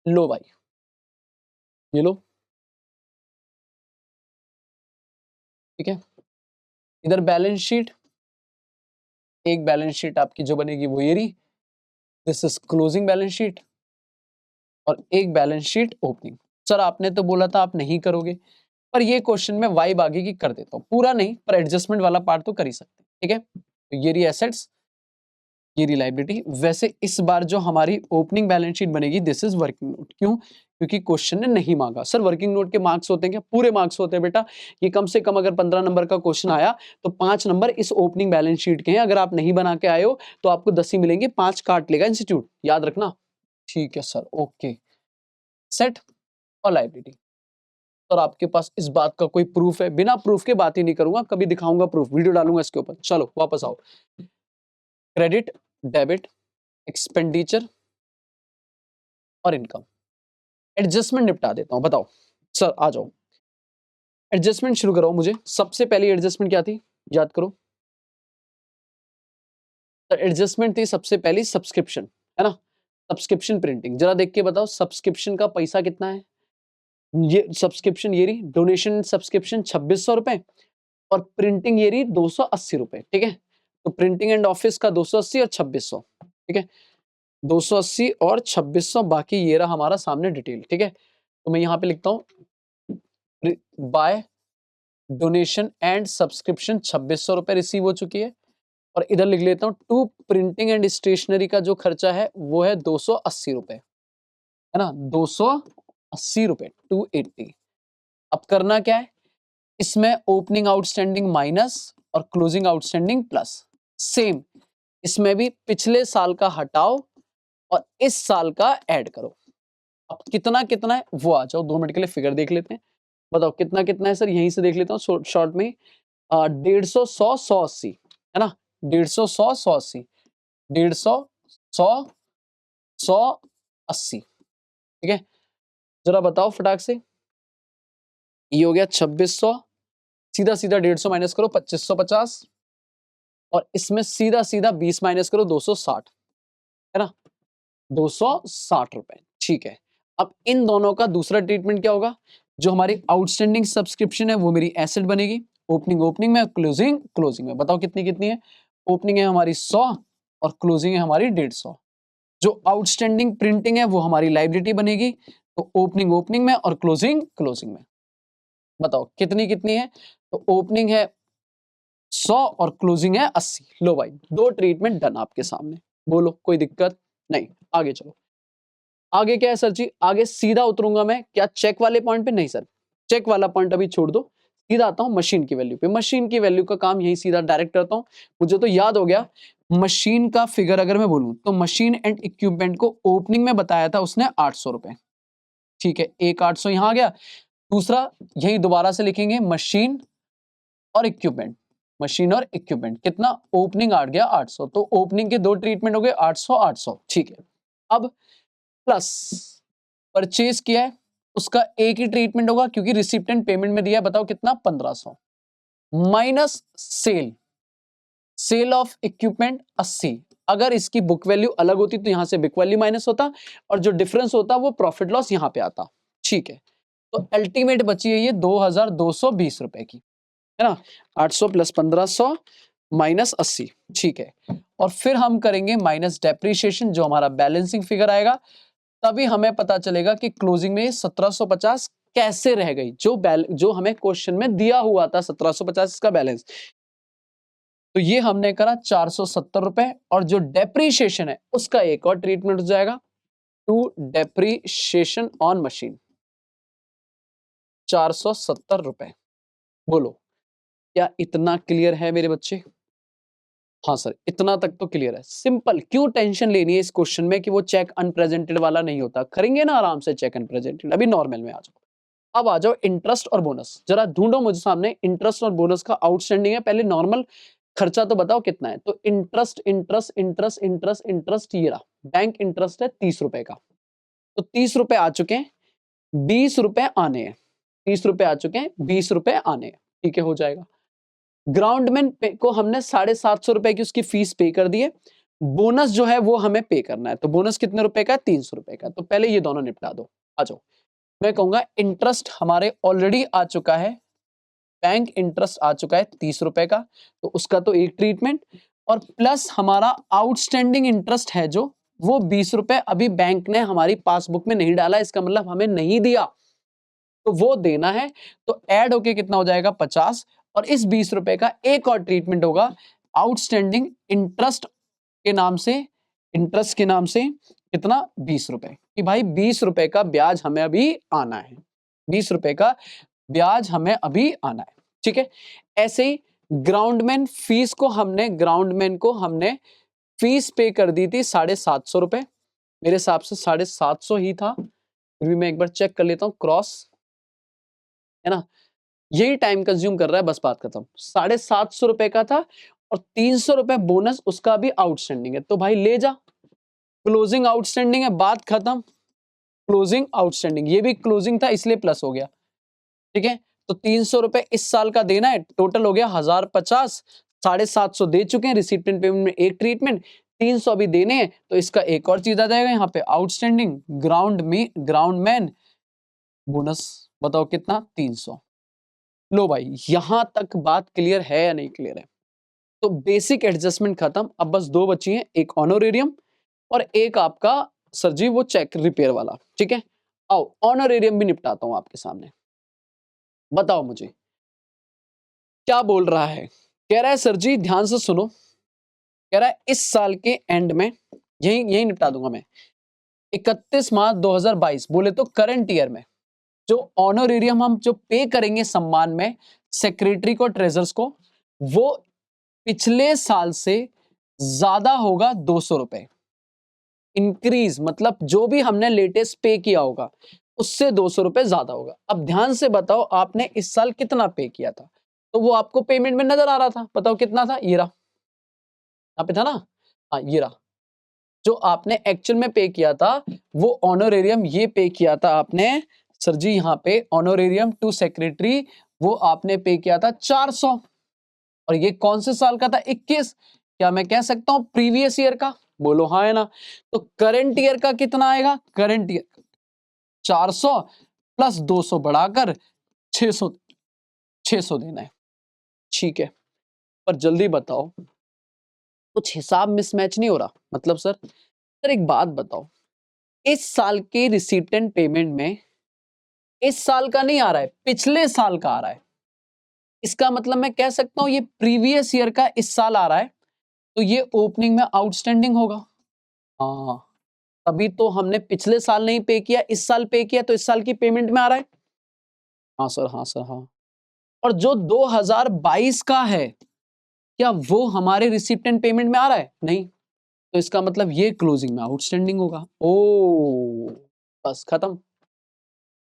लो भाई, ये लो, ठीक है। इधर बैलेंस शीट, एक बैलेंस शीट आपकी जो बनेगी वो ये रही, this is closing balance sheet, और एक बैलेंस शीट ओपनिंग। सर आपने तो बोला था आप नहीं करोगे, पर ये क्वेश्चन में वाइब आगे की कर देता हूँ, पूरा नहीं पर एडजस्टमेंट वाला पार्ट तो कर ही सकते हैं। ठीक है, तो ये रही एसेट्स, ये रही लायबिलिटी। वैसे इस बार जो हमारी ओपनिंग बैलेंस शीट बनेगी दिस इज वर्किंग नोट। क्यों? क्योंकि क्वेश्चन ने नहीं मांगा। सर वर्किंग नोट के मार्क्स होते हैं क्या? पूरे मार्क्स होते हैं बेटा। ये कम से कम अगर 15 नंबर का क्वेश्चन आया तो 5 नंबर इस ओपनिंग बैलेंस शीट के हैं। अगर आप नहीं बना के आए हो तो आपको 10 ही मिलेंगे, 5 काट लेगा इंस्टीट्यूट, याद रखना। ठीक है सर, ओके। सेट और लायबिलिटी, और आपके पास इस बात का कोई प्रूफ है? बिना प्रूफ के बात ही नहीं करूंगा, कभी दिखाऊंगा प्रूफ, वीडियो डालूंगा इसके ऊपर। चलो वापस आओ, क्रेडिट, डेबिट, एक्सपेंडिचर और इनकम। एडजस्टमेंट निपटा देता हूं, बताओ सर, आ जाओ एडजस्टमेंट शुरू करो। मुझे सबसे पहली एडजस्टमेंट क्या थी, याद करो। एडजस्टमेंट थी सबसे पहली सब्सक्रिप्शन, है ना? सब्सक्रिप्शन प्रिंटिंग, जरा देख के बताओ सब्सक्रिप्शन का पैसा कितना है? ये सब्सक्रिप्शन ये रही, डोनेशन सब्सक्रिप्शन 2600 रुपए, और प्रिंटिंग ये रही 280 रुपए। ठीक है, तो प्रिंटिंग एंड ऑफिस का 280 और 2600। ठीक है, 280 और 2600, बाकी ये रहा हमारा सामने डिटेल। ठीक है, तो मैं यहाँ पे लिखता हूँ बाय डोनेशन एंड सब्सक्रिप्शन 2600 रुपए रिसीव हो चुकी है, और इधर लिख लेता हूँ टू प्रिंटिंग एंड स्टेशनरी का जो खर्चा है वो है 280 रुपए, है ना? 280 रुपए, 280। अब करना क्या है, इसमें ओपनिंग आउटस्टैंडिंग माइनस और क्लोजिंग आउटस्टैंडिंग प्लस। सेम इसमें भी पिछले साल का हटाओ और इस साल का ऐड करो। अब कितना कितना है वो आ जाओ, 2 मिनट के लिए फिगर देख लेते हैं। बताओ कितना कितना है सर, यहीं से देख लेता हूँ शॉर्ट में। 150, 100, 180, है ना? 150, 100, 180, 150, 100, 180। ठीक है, जरा बताओ फटाक से, ये हो गया 2600, सीधा सीधा 150 माइनस करो 2550, और इसमें सीधा सीधा 20 माइनस करो 260, है ना? 260 रुपए। ठीक है, अब इन दोनों का दूसरा ट्रीटमेंट क्या होगा? जो हमारी आउटस्टैंडिंग सब्सक्रिप्शन है वो मेरी एसेट बनेगी, ओपनिंग ओपनिंग में, क्लोजिंग क्लोजिंग में। बताओ कितनी कितनी है? ओपनिंग है हमारी 100 और क्लोजिंग है हमारी 150। जो आउटस्टैंडिंग प्रिंटिंग है वो हमारी लायबिलिटी बनेगी, तो ओपनिंग ओपनिंग में और क्लोजिंग क्लोजिंग में। बताओ कितनी कितनी है, तो ओपनिंग है 100 और क्लोजिंग है 80। लो भाई, दो ट्रीटमेंट डन आपके सामने। बोलो कोई दिक्कत नहीं, आगे चलो। आगे क्या है सर जी, आगे सीधा उतरूंगा मैं, क्या चेक वाले पॉइंट पे? नहीं सर, चेक वाला पॉइंट अभी छोड़ दो, सीधा आता हूं मशीन की वैल्यू पे। मशीन की वैल्यू का काम यही सीधा डायरेक्ट करता हूं। मुझे तो याद हो गया, मशीन का फिगर अगर मैं बोलूं तो मशीन एंड इक्विपमेंट को ओपनिंग में बताया था उसने 800 रुपए। ठीक है, एक 800 यहां आ गया। दूसरा यही दोबारा से लिखेंगे, मशीन और इक्विपमेंट, मशीन और इक्विपमेंट कितना, ओपनिंग आ गया 800, तो ओपनिंग के दो ट्रीटमेंट हो गए 800 800। ठीक है, अब प्लस परचेज किया है उसका एक ही ट्रीटमेंट होगा क्योंकि रिसिप्ट एंड पेमेंट में दिया है, बताओ कितना, 1500 minus sale, sale of equipment 80। अगर इसकी बुक वैल्यू अलग होती तो यहां से बुक वैल्यू माइनस होता और जो डिफरेंस होता वो प्रॉफिट लॉस यहां पे आता। ठीक है, तो अल्टीमेट बची है ये 2220 रुपए की, है ना। 800 प्लस 1500 माइनस 80। ठीक है, और फिर हम करेंगे माइनस डेप्रीशिएशन, जो हमारा बैलेंसिंग फिगर आएगा, तभी हमें पता चलेगा कि क्लोजिंग में 1750 कैसे रह गई, जो हमें क्वेश्चन में दिया हुआ था 1750 इसका बैलेंस। तो ये हमने करा 470 रुपए, और जो डेप्रीशिएशन है उसका एक और ट्रीटमेंट हो जाएगा, टू डेप्रीशिएशन ऑन मशीन, 470 रुपए। बोलो क्या इतना क्लियर है मेरे बच्चे? हाँ सर, इतना तक तो क्लियर है। सिंपल, क्यों टेंशन लेनी है इस क्वेश्चन में कि वो चेक अनप्रेजेंटेड वाला नहीं होता, करेंगे ना आराम से चेक अनप्रेजेंटेड। अभी नॉर्मल में आ जाओ। अब आ जाओ इंटरेस्ट और बोनस, जरा ढूंढो मुझे सामने इंटरेस्ट और बोनस का आउटस्टैंडिंग है। पहले नॉर्मल खर्चा तो बताओ कितना है, तो interest interest interest interest interest, ये रहा बैंक इंटरेस्ट है 30 रुपए का, तो 30 रुपए आ चुके हैं, 20 रुपए आने हैं, 30 रुपए आ चुके हैं, 20 रुपए आने हैं। ठीक है, हो जाएगा। ग्राउंडमैन को हमने 750 रुपए की उसकी फीस पे कर दी है, बोनस जो है वो हमें पे करना है, तो बोनस कितने रुपए का है, 300 रुपए का। तो पहले ये दोनों निपटा दो, आ जाओ। मैं कहूंगा इंटरेस्ट हमारे ऑलरेडी आ चुका है, बैंक इंटरेस्ट आ चुका है 30 रुपए का, तो उसका तो एक ट्रीटमेंट, और प्लस हमारा आउटस्टैंडिंग इंटरेस्ट है जो, वो 20 रुपए अभी बैंक ने हमारी पासबुक में नहीं डाला, इसका मतलब हमें नहीं दिया, तो वो देना है। तो ऐड होके कितना हो जाएगा, 50, और इस 20 रुपए का एक और ट्रीटमेंट होगा आउटस्टैंडिंग इंटरेस्ट के नाम से, इंटरेस्ट के नाम से कितना, 20 रुपए, कि भाई 20 रुपए का ब्याज हमें अभी आना है, 20 रुपए का ब्याज हमें अभी आना है। ठीक है, ऐसे ही ग्राउंडमैन फीस को हमने, ग्राउंडमैन को हमने फीस पे कर दी थी 750 रुपए, मेरे हिसाब से 750 ही था, फिर भी मैं एक बार चेक कर लेता हूं क्रॉस, है ना, यही टाइम कंज्यूम कर रहा है, बस बात खत्म। 750 रुपए का था और 300 रुपए बोनस उसका भी आउटस्टैंडिंग है, तो भाई ले जा, क्लोजिंग आउटस्टैंडिंग है, बात खत्म। क्लोजिंग आउटस्टैंडिंग, ये भी क्लोजिंग था इसलिए प्लस हो गया। ठीक है, तो 300 रुपए इस साल का देना है, टोटल हो गया 1050, 750 दे चुके हैं रिसिप्ट एंड पेमेंट में एक ट्रीटमेंट, 300 अभी देने हैं, तो इसका एक और चीज आ जाएगा यहाँ पे, आउटस्टैंडिंग ग्राउंड मैन बोनस, बताओ कितना, 300। लो भाई, यहां तक बात क्लियर है या नहीं क्लियर है? तो बेसिक एडजस्टमेंट खत्म, अब बस दो बची हैं, एक ऑनोरेरियम और एक आपका सर जी वो चेक रिपेयर वाला। ठीक है, आओ ऑनोरेरियम भी निपटाता हूं आपके सामने। बताओ मुझे क्या बोल रहा है, कह रहा है सर जी ध्यान से सुनो, कह रहा है इस साल के एंड में, यही यही निपटा दूंगा मैं, 31 मार्च 2022, बोले तो करंट ईयर में जो ऑनोरेरियम हम जो पे करेंगे सम्मान में सेक्रेटरी को, ट्रेजर्स को, वो पिछले साल से ज्यादा होगा 200 रुपए इंक्रीज, मतलब जो भी हमने लेटेस्ट पे किया होगा उससे 200 रुपए ज्यादा होगा। अब ध्यान से बताओ आपने इस साल कितना पे किया था, तो वो आपको पेमेंट में नजर आ रहा था, बताओ कितना था, ये रहा, यहाँ पे था ना, हाँ ये रहा, जो आपने एक्चुअल में पे किया था वो ऑनोरेरियम ये पे किया था आपने सर जी, यहाँ पे ऑनोरेरियम टू सेक्रेटरी वो आपने पे किया था 400, और ये कौन से साल का था, 21, क्या मैं कह सकता हूं प्रीवियस ईयर का? बोलो हाँ है ना। तो करंट ईयर का कितना आएगा, करंट ईयर 400 प्लस 200 बढ़ाकर 600, 600 देना है। ठीक है, पर जल्दी बताओ कुछ हिसाब मिसमैच नहीं हो रहा। मतलब सर एक बात बताओ, इस साल के रिसीटेंट पेमेंट में इस साल का नहीं आ रहा है, पिछले साल का आ रहा है। इसका मतलब मैं कह सकता हूं ये प्रीवियस ईयर का इस साल आ रहा है, तो ये ओपनिंग में आउटस्टैंडिंग होगा। हाँ, अभी तो हमने पिछले साल नहीं पे किया, इस साल पे किया, तो इस साल की पेमेंट में आ रहा है। हाँ सर, हाँ सर, हाँ। और जो 2022 का है, क्या वो हमारे रिसिप्टेंट पेमेंट में आ रहा है? नहीं, तो इसका मतलब ये क्लोजिंग में आउटस्टैंडिंग होगा। ओ, बस खत्म।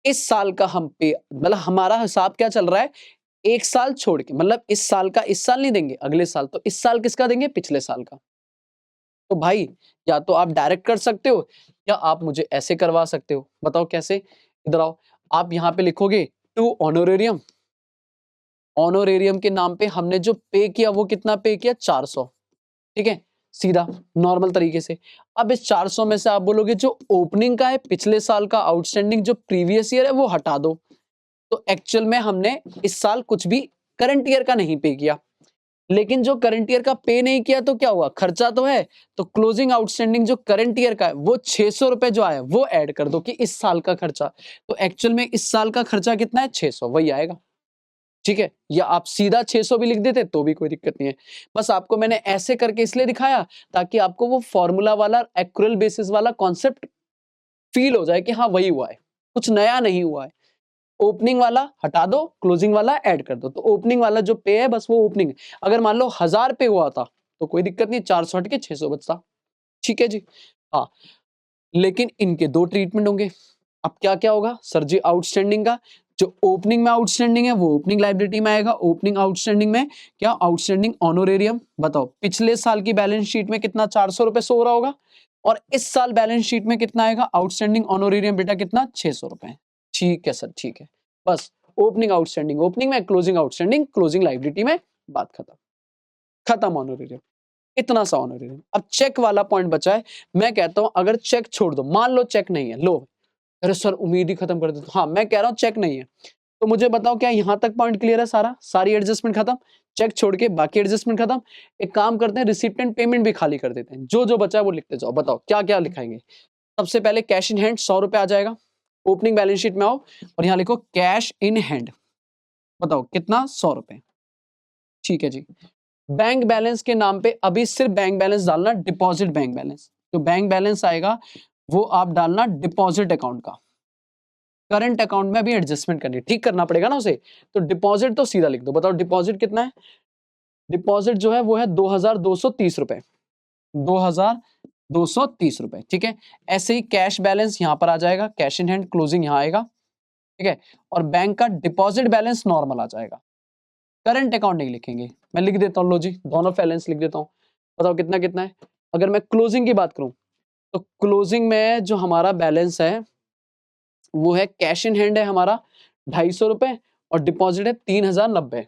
इस साल का हम पे, मतलब हमारा हिसाब क्या चल रहा है, एक साल छोड़ के, मतलब इस साल का इस साल नहीं देंगे, अगले साल, तो इस साल किसका देंगे, पिछले साल का। तो भाई या तो आप डायरेक्ट कर सकते हो, या आप मुझे ऐसे करवा सकते हो। बताओ कैसे? इधर आओ, आप यहां पे लिखोगे टू ऑनोरेरियम, ऑनोरेरियम के नाम पे हमने जो पे किया वो कितना पे किया, 400, ठीक है, सीधा नॉर्मल तरीके से। अब इस 400 में से आप बोलोगे जो ओपनिंग का है पिछले साल का आउटस्टैंडिंग जो प्रीवियस ईयर है वो हटा दो, तो एक्चुअल में हमने इस साल कुछ भी करंट ईयर का नहीं पे किया। लेकिन जो करंट ईयर का पे नहीं किया तो क्या हुआ, खर्चा तो है, तो क्लोजिंग आउटस्टैंडिंग जो करंट ईयर का है वो 600 रुपए जो आया वो ऐड कर दो कि इस साल का खर्चा, तो एक्चुअल में इस साल का खर्चा कितना है, 600, वही आएगा। ठीक है, या आप सीधा 600 भी लिख देते तो भी कोई दिक्कत नहीं है। बस आपको मैंने ऐसे करके इसलिए दिखाया ताकि आपको वो फॉर्मूला वाला एक्यूरल बेसिस वाला कॉन्सेप्ट फील हो जाए कि हाँ वही हुआ है, कुछ नया नहीं हुआ है। ओपनिंग वाला हटा दो, क्लोजिंग वाला ऐड कर दो, तो ओपनिंग वाला जो पे है बस वो ओपनिंग है। अगर मान लो 1000 पे हुआ था तो कोई दिक्कत नहीं, 400 हट के 600 बचता। ठीक है जी। हाँ, लेकिन इनके दो ट्रीटमेंट होंगे। अब क्या क्या होगा सर जी, आउटस्टैंडिंग का जो ओपनिंग में आउटस्टैंडिंग है वो ओपनिंग लायबिलिटी में आएगा। ओपनिंग आउटस्टैंडिंग में क्या, आउटस्टैंडिंग ऑनोरेरियम। बताओ पिछले साल की बैलेंस शीट में कितना, 400 रुपए सो रहा होगा, और इस साल बैलेंस शीट में कितना आएगा, आउटस्टैंडिंग ऑनोरेरियम बेटा कितना, 600 रुपए। ठीक है सर, ठीक है। बस ओपनिंग आउटस्टैंडिंग ओपनिंग में, क्लोजिंग आउटस्टैंडिंग क्लोजिंग लायबिलिटी में, बात खत्म। खत्म ऑनोरेरियम, इतना सा ऑनोरेरियम। अब चेक वाला पॉइंट बचा है। मैं कहता हूं अगर चेक छोड़ दो, मान लो चेक नहीं है, लो अरे सर उम्मीद ही खत्म कर देते। हाँ मैं कह रहा हूं चेक नहीं है, तो मुझे बताओ क्या यहां तक पॉइंट क्लियर है, सारा सारी एडजस्टमेंट खत्म, चेक छोड़ के बाकी एडजस्टमेंट खत्म। एक काम करते हैं, रिसिप्टेंट पेमेंट भी खाली कर देते हैं, जो जो बचा है वो लिखते जाओ। बताओ क्या क्या लिखाएंगे। सबसे पहले कैश इन हैंड 100 रुपए आ जाएगा। ओपनिंग बैलेंस शीट में आओ और यहां लिखो कैश इन हैंड, बताओ कितना, 100 रुपए। ठीक है जी। बैंक बैलेंस के नाम पे अभी सिर्फ बैंक बैलेंस डालना, डिपॉजिट बैंक बैलेंस, तो बैंक बैलेंस आएगा वो आप डालना डिपॉजिट अकाउंट का। करंट अकाउंट में अभी एडजस्टमेंट करनी, ठीक करना पड़ेगा ना उसे, तो डिपॉजिट तो सीधा लिख दो। बताओ डिपॉजिट कितना है, डिपॉजिट जो है वो है 2230 रुपए, 2230 रुपए। ठीक है, ऐसे ही कैश बैलेंस यहां पर आ जाएगा, कैश इन हैंड क्लोजिंग यहां आएगा। ठीक है, और बैंक का डिपॉजिट बैलेंस नॉर्मल आ जाएगा, करंट अकाउंट नहीं लिखेंगे। मैं लिख देता हूं, लो जी दोनों बैलेंस लिख देता हूं। बताओ कितना कितना है। अगर मैं क्लोजिंग की बात करूं तो क्लोजिंग में जो हमारा बैलेंस है वो है, कैश इन हैंड है हमारा 250 रुपए, और डिपॉजिट है 3090,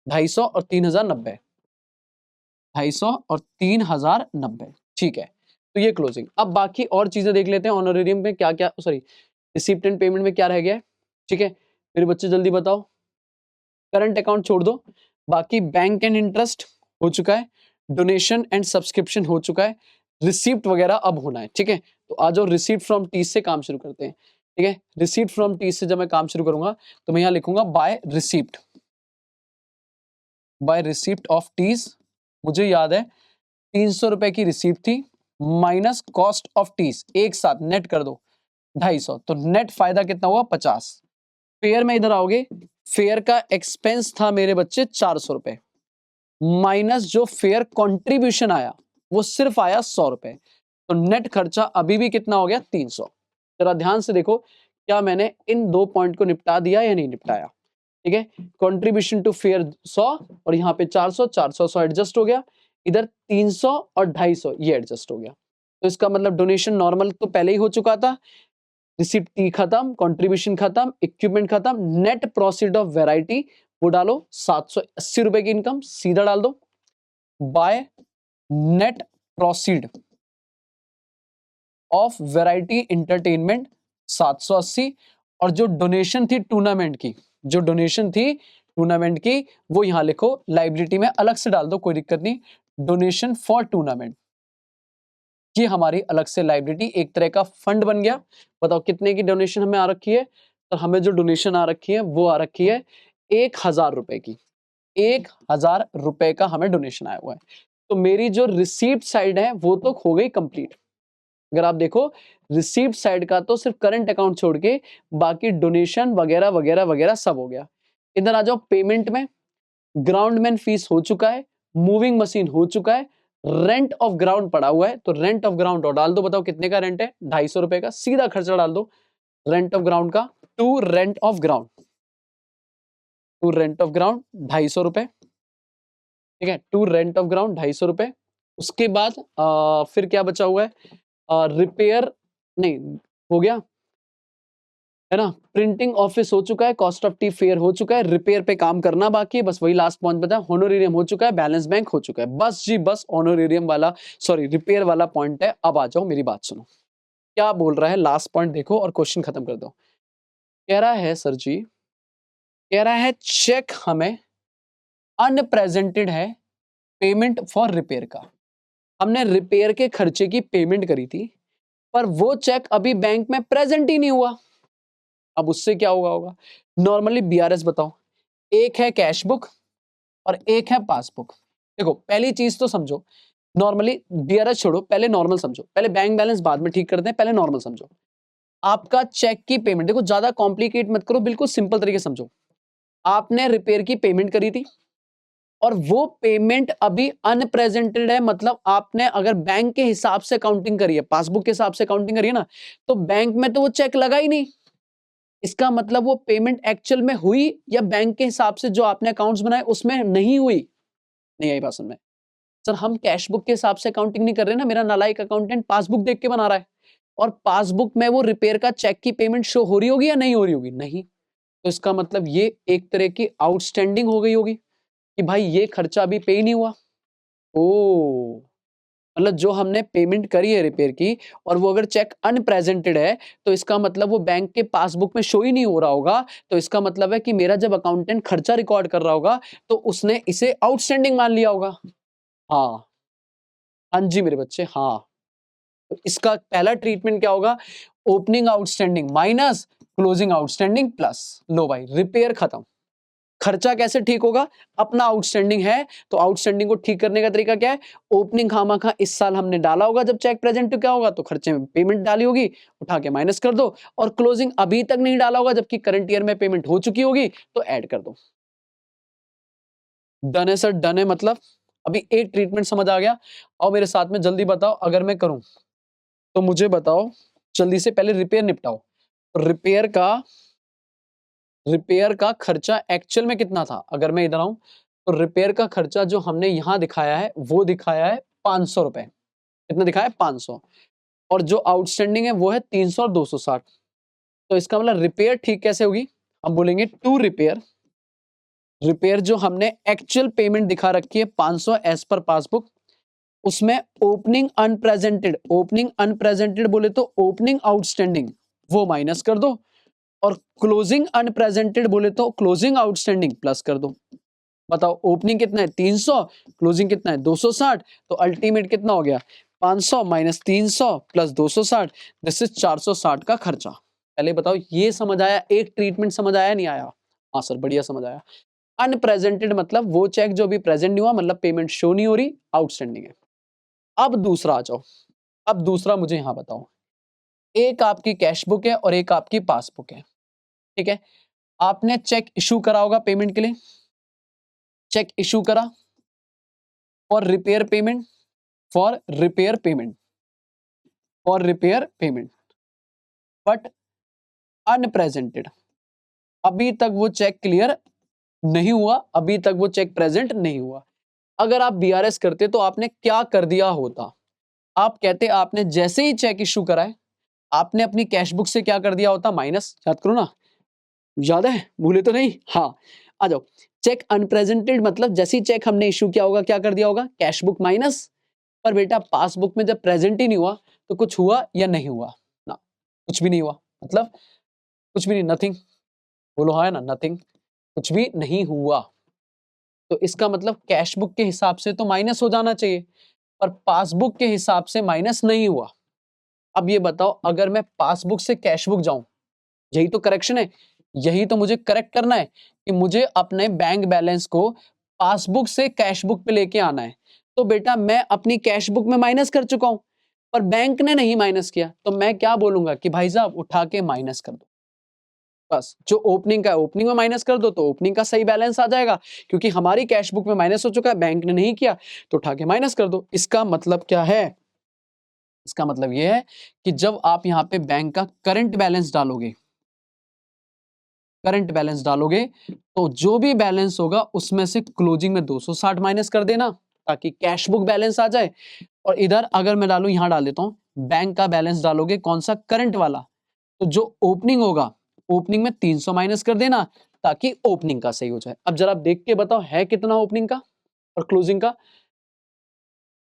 250 और 3090, 250 और 3090। ठीक है, तो ये क्लोजिंग। अब बाकी और चीजें देख लेते हैं, ऑनरेरियम में क्या क्या, सॉरी रिसिप्ट एंड पेमेंट में क्या रह गया है। ठीक है मेरे बच्चे जल्दी बताओ। करंट अकाउंट छोड़ दो, बाकी बैंक एंड इंटरेस्ट हो चुका है, डोनेशन एंड सब्सक्रिप्शन हो चुका है, रिसीप्ट वगैरह अब होना है। ठीक है, तो आ जाओ रिसीप्ट फ्रॉम टीज से काम शुरू करते हैं। ठीक है, रिसीप्ट फ्रॉम टीज से जब मैं काम शुरू करूंगा तो मैं यहां लिखूंगा by receipt, by receipt of teas. मुझे याद है 300 रुपए की रिसीप्ट थी, माइनस कॉस्ट ऑफ टीज, एक साथ नेट कर दो 250, तो नेट फायदा कितना हुआ, 50। फेयर में इधर आओगे, फेयर का एक्सपेंस था मेरे बच्चे 400 रुपए, माइनस जो फेयर कंट्रीब्यूशन आया वो सिर्फ आया 100 रुपए, तो नेट खर्चा अभी भी कितना हो गया, 300। जरा ध्यान से देखो क्या मैंने इन दो पॉइंट को निपटा दिया या नहीं निपटाया। ठीक है, कंट्रीब्यूशन टू फेयर 100, और यहाँ पे 400, 400 100 एडजस्ट हो गया, इधर 300 और 250 ये एडजस्ट हो गया। तो इसका मतलब डोनेशन नॉर्मल तो पहले ही हो चुका था, रिसिप्ट खत्म, कंट्रीब्यूशन खत्म, इक्विपमेंट खत्म, नेट प्रोसीड ऑफ वैरायटी वो डालो, 780 रुपए की इनकम सीधा डाल दो, by net proceed of variety entertainment 780, और जो डोनेशन थी टूर्नामेंट की, जो डोनेशन थी टूर्नामेंट की वो यहां लिखो, लाइबिलिटी में अलग से डाल दो कोई दिक्कत नहीं, डोनेशन फॉर टूर्नामेंट, ये हमारी अलग से लाइबिलिटी, एक तरह का फंड बन गया। बताओ कितने की डोनेशन हमें आ रखी है? तो हमें जो डोनेशन आ रखी है वो आ रखी है 1000 रुपए की। 1000 रुपए का हमें डोनेशन आया हुआ है। तो मेरी जो रिसीप्ट साइड है वो तो हो गई कंप्लीट। अगर आप देखो रिसीप्ट साइड का तो सिर्फ करंट अकाउंट छोड़ के बाकी डोनेशन वगैरह वगैरह वगैरह सब हो गया। इधर आ जाओ पेमेंट में, ग्राउंडमैन फीस हो चुका है, मूविंग मशीन हो चुका है, रेंट ऑफ ग्राउंड पड़ा हुआ है, तो रेंट ऑफ ग्राउंड और डाल दो। बताओ कितने का रेंट है? 250 रुपए का, सीधा खर्चा डाल दो रेंट ऑफ ग्राउंड का। To rent of ground, to rent of ground 250 रुपए, ठीक है, टू रेंट ऑफ ग्राउंड 250 रुपए। उसके बाद फिर क्या बचा हुआ है? रिपेयर नहीं हो गया है ना, प्रिंटिंग ऑफिस हो चुका है, कॉस्ट ऑफ टी फेयर हो चुका है, रिपेयर पे काम करना बाकी है, बस वही लास्ट पॉइंट बचा, होनोरेरियम हो चुका है, बैलेंस बैंक हो चुका है। बस जी बस ऑनोरेरियम वाला, सॉरी रिपेयर वाला पॉइंट है। अब आ जाओ मेरी बात सुनो, क्या बोल रहा है लास्ट पॉइंट देखो और क्वेश्चन खत्म कर दो। कह रहा है सर जी, कह रहा है चेक हमें अनप्रेजेंटेड है पेमेंट फॉर रिपेयर का। हमने रिपेयर के खर्चे की पेमेंट करी थी पर वो चेक अभी बैंक में प्रेजेंट ही नहीं हुआ। अब उससे क्या होगा? नॉर्मली बीआरएस बताओ, एक है कैश बुक और एक है पासबुक। देखो पहली चीज तो समझो, नॉर्मली बीआरएस छोड़ो, पहले नॉर्मल समझो, पहले बैंक बैलेंस बाद में ठीक करते हैं, पहले नॉर्मल समझो। आपका चेक की पेमेंट, देखो ज्यादा कॉम्प्लिकेट मत करो, बिल्कुल सिंपल तरीके से समझो। आपने रिपेयर की पेमेंट करी थी और वो पेमेंट अभी अनप्रेजेंटेड है, मतलब आपने अगर बैंक के हिसाब से काउंटिंग करी है, पासबुक के हिसाब से काउंटिंग करी है ना, तो बैंक में तो वो चेक लगा ही नहीं। इसका मतलब वो पेमेंट एक्चुअल में हुई या बैंक के हिसाब से जो आपने अकाउंट्स बनाए उसमें नहीं हुई। नहीं आई बात समझ में? सर हम कैश बुक के हिसाब से काउंटिंग नहीं कर रहे ना, मेरा नालायक अकाउंटेंट पासबुक देख के बना रहा है और पासबुक में वो रिपेयर का चेक की पेमेंट शो हो रही होगी या नहीं हो रही होगी? नहीं। तो इसका मतलब ये एक तरह की आउटस्टैंडिंग हो गई होगी कि भाई ये खर्चा अभी पे ही नहीं हुआ। ओ, मतलब जो हमने पेमेंट करी है रिपेयर की और वो अगर चेक अनप्रेजेंटेड है तो इसका मतलब वो बैंक के पासबुक में शो ही नहीं हो रहा होगा। तो इसका मतलब है कि मेरा जब अकाउंटेंट खर्चा रिकॉर्ड कर रहा होगा तो उसने इसे आउटस्टैंडिंग मान लिया होगा। हाँ, हाँ जी मेरे बच्चे, हाँ। तो इसका पहला ट्रीटमेंट क्या होगा? Opening outstanding minus closing outstanding plus. लो भाई रिपेयर खत्म। खर्चा कैसे ठीक होगा? अपना आउटस्टैंडिंग है तो आउटस्टैंडिंग को ठीक करने का तरीका क्या है? ओपनिंग खामा इस साल हमने डाला होगा, जब चेक प्रेजेंट तो क्या होगा? तो खर्चे में पेमेंट डाली होगी, उठा के माइनस कर दो। और क्लोजिंग अभी तक नहीं डाला होगा जबकि करंट ईयर में पेमेंट हो चुकी होगी, तो ऐड कर दो। डन है सर, डन है। मतलब अभी एक ट्रीटमेंट समझ आ गया। और मेरे साथ में जल्दी बताओ, अगर मैं करूं तो मुझे बताओ जल्दी से, पहले रिपेयर निपटाओ। रिपेयर का रिपेयर का खर्चा एक्चुअल में कितना था? अगर मैं इधर आऊं तो रिपेयर का खर्चा जो हमने यहां दिखाया है वो दिखाया है 500 रुपए। कितना दिखाया है? 500। और जो आउटस्टैंडिंग है वो है 300 और 260। तो इसका मतलब रिपेयर ठीक कैसे होगी? हम बोलेंगे टू रिपेयर, रिपेयर जो हमने एक्चुअल पेमेंट दिखा रखी है 500 एज पर पासबुक, उसमें ओपनिंग अनप्रेजेंटेड, ओपनिंग अनप्रेजेंटेड बोले तो ओपनिंग आउटस्टैंडिंग वो माइनस कर दो, और क्लोजिंग अनप्रेजेंटेड बोले तो क्लोजिंग आउटस्टैंडिंग प्लस कर दो। बताओ ओपनिंग कितना है? 300, क्लोजिंग कितना है? 260। तो अल्टीमेट कितना हो गया? 500 माइनस 300 प्लस 260, दिस इज 460 का खर्चा। पहले बताओ ये समझ आया? एक ट्रीटमेंट समझ आया नहीं आया? हाँ सर बढ़िया समझ आया। अनप्रेजेंटेड मतलब वो चेक जो अभी प्रेजेंट नहीं हुआ, मतलब पेमेंट शो नहीं हो रही, आउटस्टैंडिंग है। अब दूसरा आ जाओ, अब दूसरा मुझे यहां बताओ। एक आपकी कैश बुक है और एक आपकी पासबुक है, ठीक है। आपने चेक इशू करा होगा पेमेंट के लिए, चेक इशू करा for repair payment, for repair payment, for repair payment, but unrepresented. अभी तक वो चेक क्लियर नहीं हुआ, अभी तक वो चेक प्रेजेंट नहीं हुआ। अगर आप बीआरएस करते तो आपने क्या कर दिया होता? आप कहते आपने जैसे ही चेक इशू कराए आपने अपनी कैश बुक से क्या कर दिया होता? माइनस। याद करो ना, याद है? भूले तो नहीं? हाँ, आ जाओ। चेक अनप्रेजेंटेड मतलब जैसे ही चेक हमने इशू किया होगा क्या कर दिया होगा? Cash book minus. पर बेटा पासबुक में जब प्रेजेंट ही नहीं हुआ तो कुछ हुआ या नहीं हुआ? ना, कुछ भी नहीं हुआ। मतलब कुछ भी नहीं, नथिंग। बोलो हाँ है ना, नथिंग, कुछ भी नहीं हुआ। तो इसका मतलब कैश बुक के हिसाब से तो माइनस हो जाना चाहिए, पर पासबुक के हिसाब से माइनस नहीं हुआ। अब ये बताओ, अगर मैं पासबुक से कैश बुक जाऊं, यही तो करेक्शन है, यही तो मुझे करेक्ट करना है कि मुझे अपने बैंक बैलेंस को पासबुक से कैश बुक पे लेके आना है। तो बेटा मैं अपनी कैश बुक में माइनस कर चुका हूं, पर बैंक ने नहीं माइनस किया, तो मैं क्या बोलूंगा कि भाई साहब उठा के माइनस कर दो। बस जो ओपनिंग का ओपनिंग में माइनस कर दो, तो ओपनिंग का सही बैलेंस आ जाएगा, क्योंकि हमारी कैश बुक में माइनस हो चुका है, बैंक ने नहीं किया, तो उठा के माइनस कर दो। इसका मतलब क्या है? इसका मतलब यह है कि जब आप यहां पे बैंक का करंट बैलेंस डालोगे, करंट बैलेंस डालोगे, तो जो भी बैलेंस होगा उसमें से क्लोजिंग में 260 माइनस कर देना, ताकि कैश बुक बैलेंस आ जाए। और इधर अगर मैं डालूं, यहां डाल देता हूं, बैंक का बैलेंस डालोगे, कौन सा? करंट वाला। तो जो ओपनिंग होगा, ओपनिंग में 300 माइनस कर देना, ताकि ओपनिंग का सही हो जाए। अब जरा देख के बताओ है कितना ओपनिंग का और क्लोजिंग का?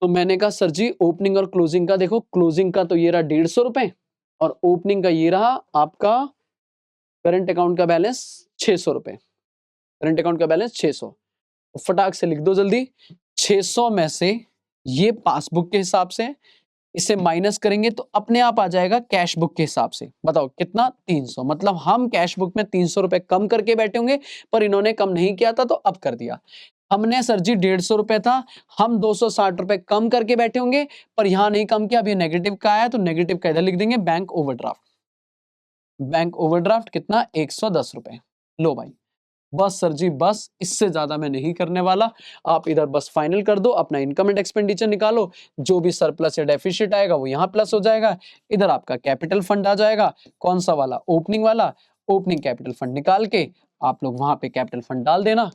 तो मैंने कहा सर जी ओपनिंग और क्लोजिंग का देखो, क्लोजिंग का तो ये रहा 150 रुपए, और ओपनिंग का ये रहा आपका करंट अकाउंट का बैलेंस 600 रुपए। करंट अकाउंट का बैलेंस 600, तो फटाक से लिख दो जल्दी। 600 में से ये पासबुक के हिसाब से, इसे माइनस करेंगे तो अपने आप आ जाएगा कैश बुक के हिसाब से। बताओ कितना? 300। मतलब हम कैश बुक में 300 रुपए कम करके बैठे होंगे, पर इन्होंने कम नहीं किया था तो अब कर दिया। हमने सर जी 150 रुपए था, हम 260 रुपए कम करके बैठे होंगे, पर यहां नहीं कम किया, अभी नेगेटिव का आया तो नेगेटिव का इधर लिख देंगे, बैंक ओवरड्राफ्ट। बैंक ओवरड्राफ्ट कितना? 110 रुपए। लो भाई, बस सर जी बस, इससे ज्यादा मैं नहीं करने वाला। आप इधर बस फाइनल कर दो, अपना इनकम एंड एक्सपेंडिचर निकालो, जो भी सरप्लस या डेफिसिट आएगा वो यहाँ प्लस हो जाएगा, इधर आपका कैपिटल फंड आ जाएगा। कौन सा वाला? ओपनिंग वाला। ओपनिंग कैपिटल फंड निकाल के आप लोग वहां पे कैपिटल फंड डाल देना,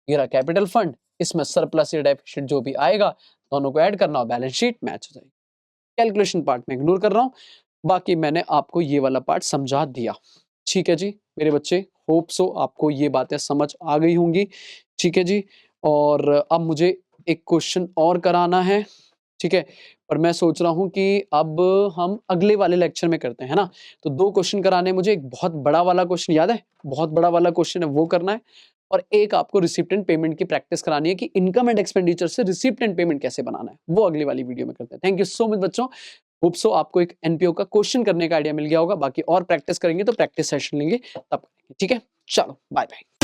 ये रहा कैपिटल फंड। इसमें सरप्लस या डेफिसिट जो भी आएगा दोनों को ऐड करना और बैलेंस शीट मैच हो जाएगी। कैलकुलेशन पार्ट में इग्नोर कर रहा हूं, बाकी मैंने आपको ये वाला पार्ट समझा दिया। ठीक है जी मेरे बच्चे, होप सो आपको ये बातें समझ आ गई होंगी। ठीक है जी, और अब मुझे एक क्वेश्चन और कराना है, ठीक है, पर मैं सोच रहा हूं कि अब हम अगले वाले लेक्चर में करते हैं, है ना। तो 2 क्वेश्चन कराने हैं मुझे, एक बहुत बड़ा वाला क्वेश्चन याद है, बहुत बड़ा वाला क्वेश्चन है वो करना है, और एक आपको रिसिप्ट एंड पेमेंट की प्रैक्टिस करानी है कि इनकम एंड एक्सपेंडिचर से रिसिप्ट एंड पेमेंट कैसे बनाना है, वो अगली वाली वीडियो में करते हैं। थैंक यू सो मच बच्चों, होप सो आपको एक एनपीओ का क्वेश्चन करने का आइडिया मिल गया होगा। बाकी और प्रैक्टिस करेंगे तो प्रैक्टिस सेशन लेंगे तब, ठीक है। चलो बाय बाय।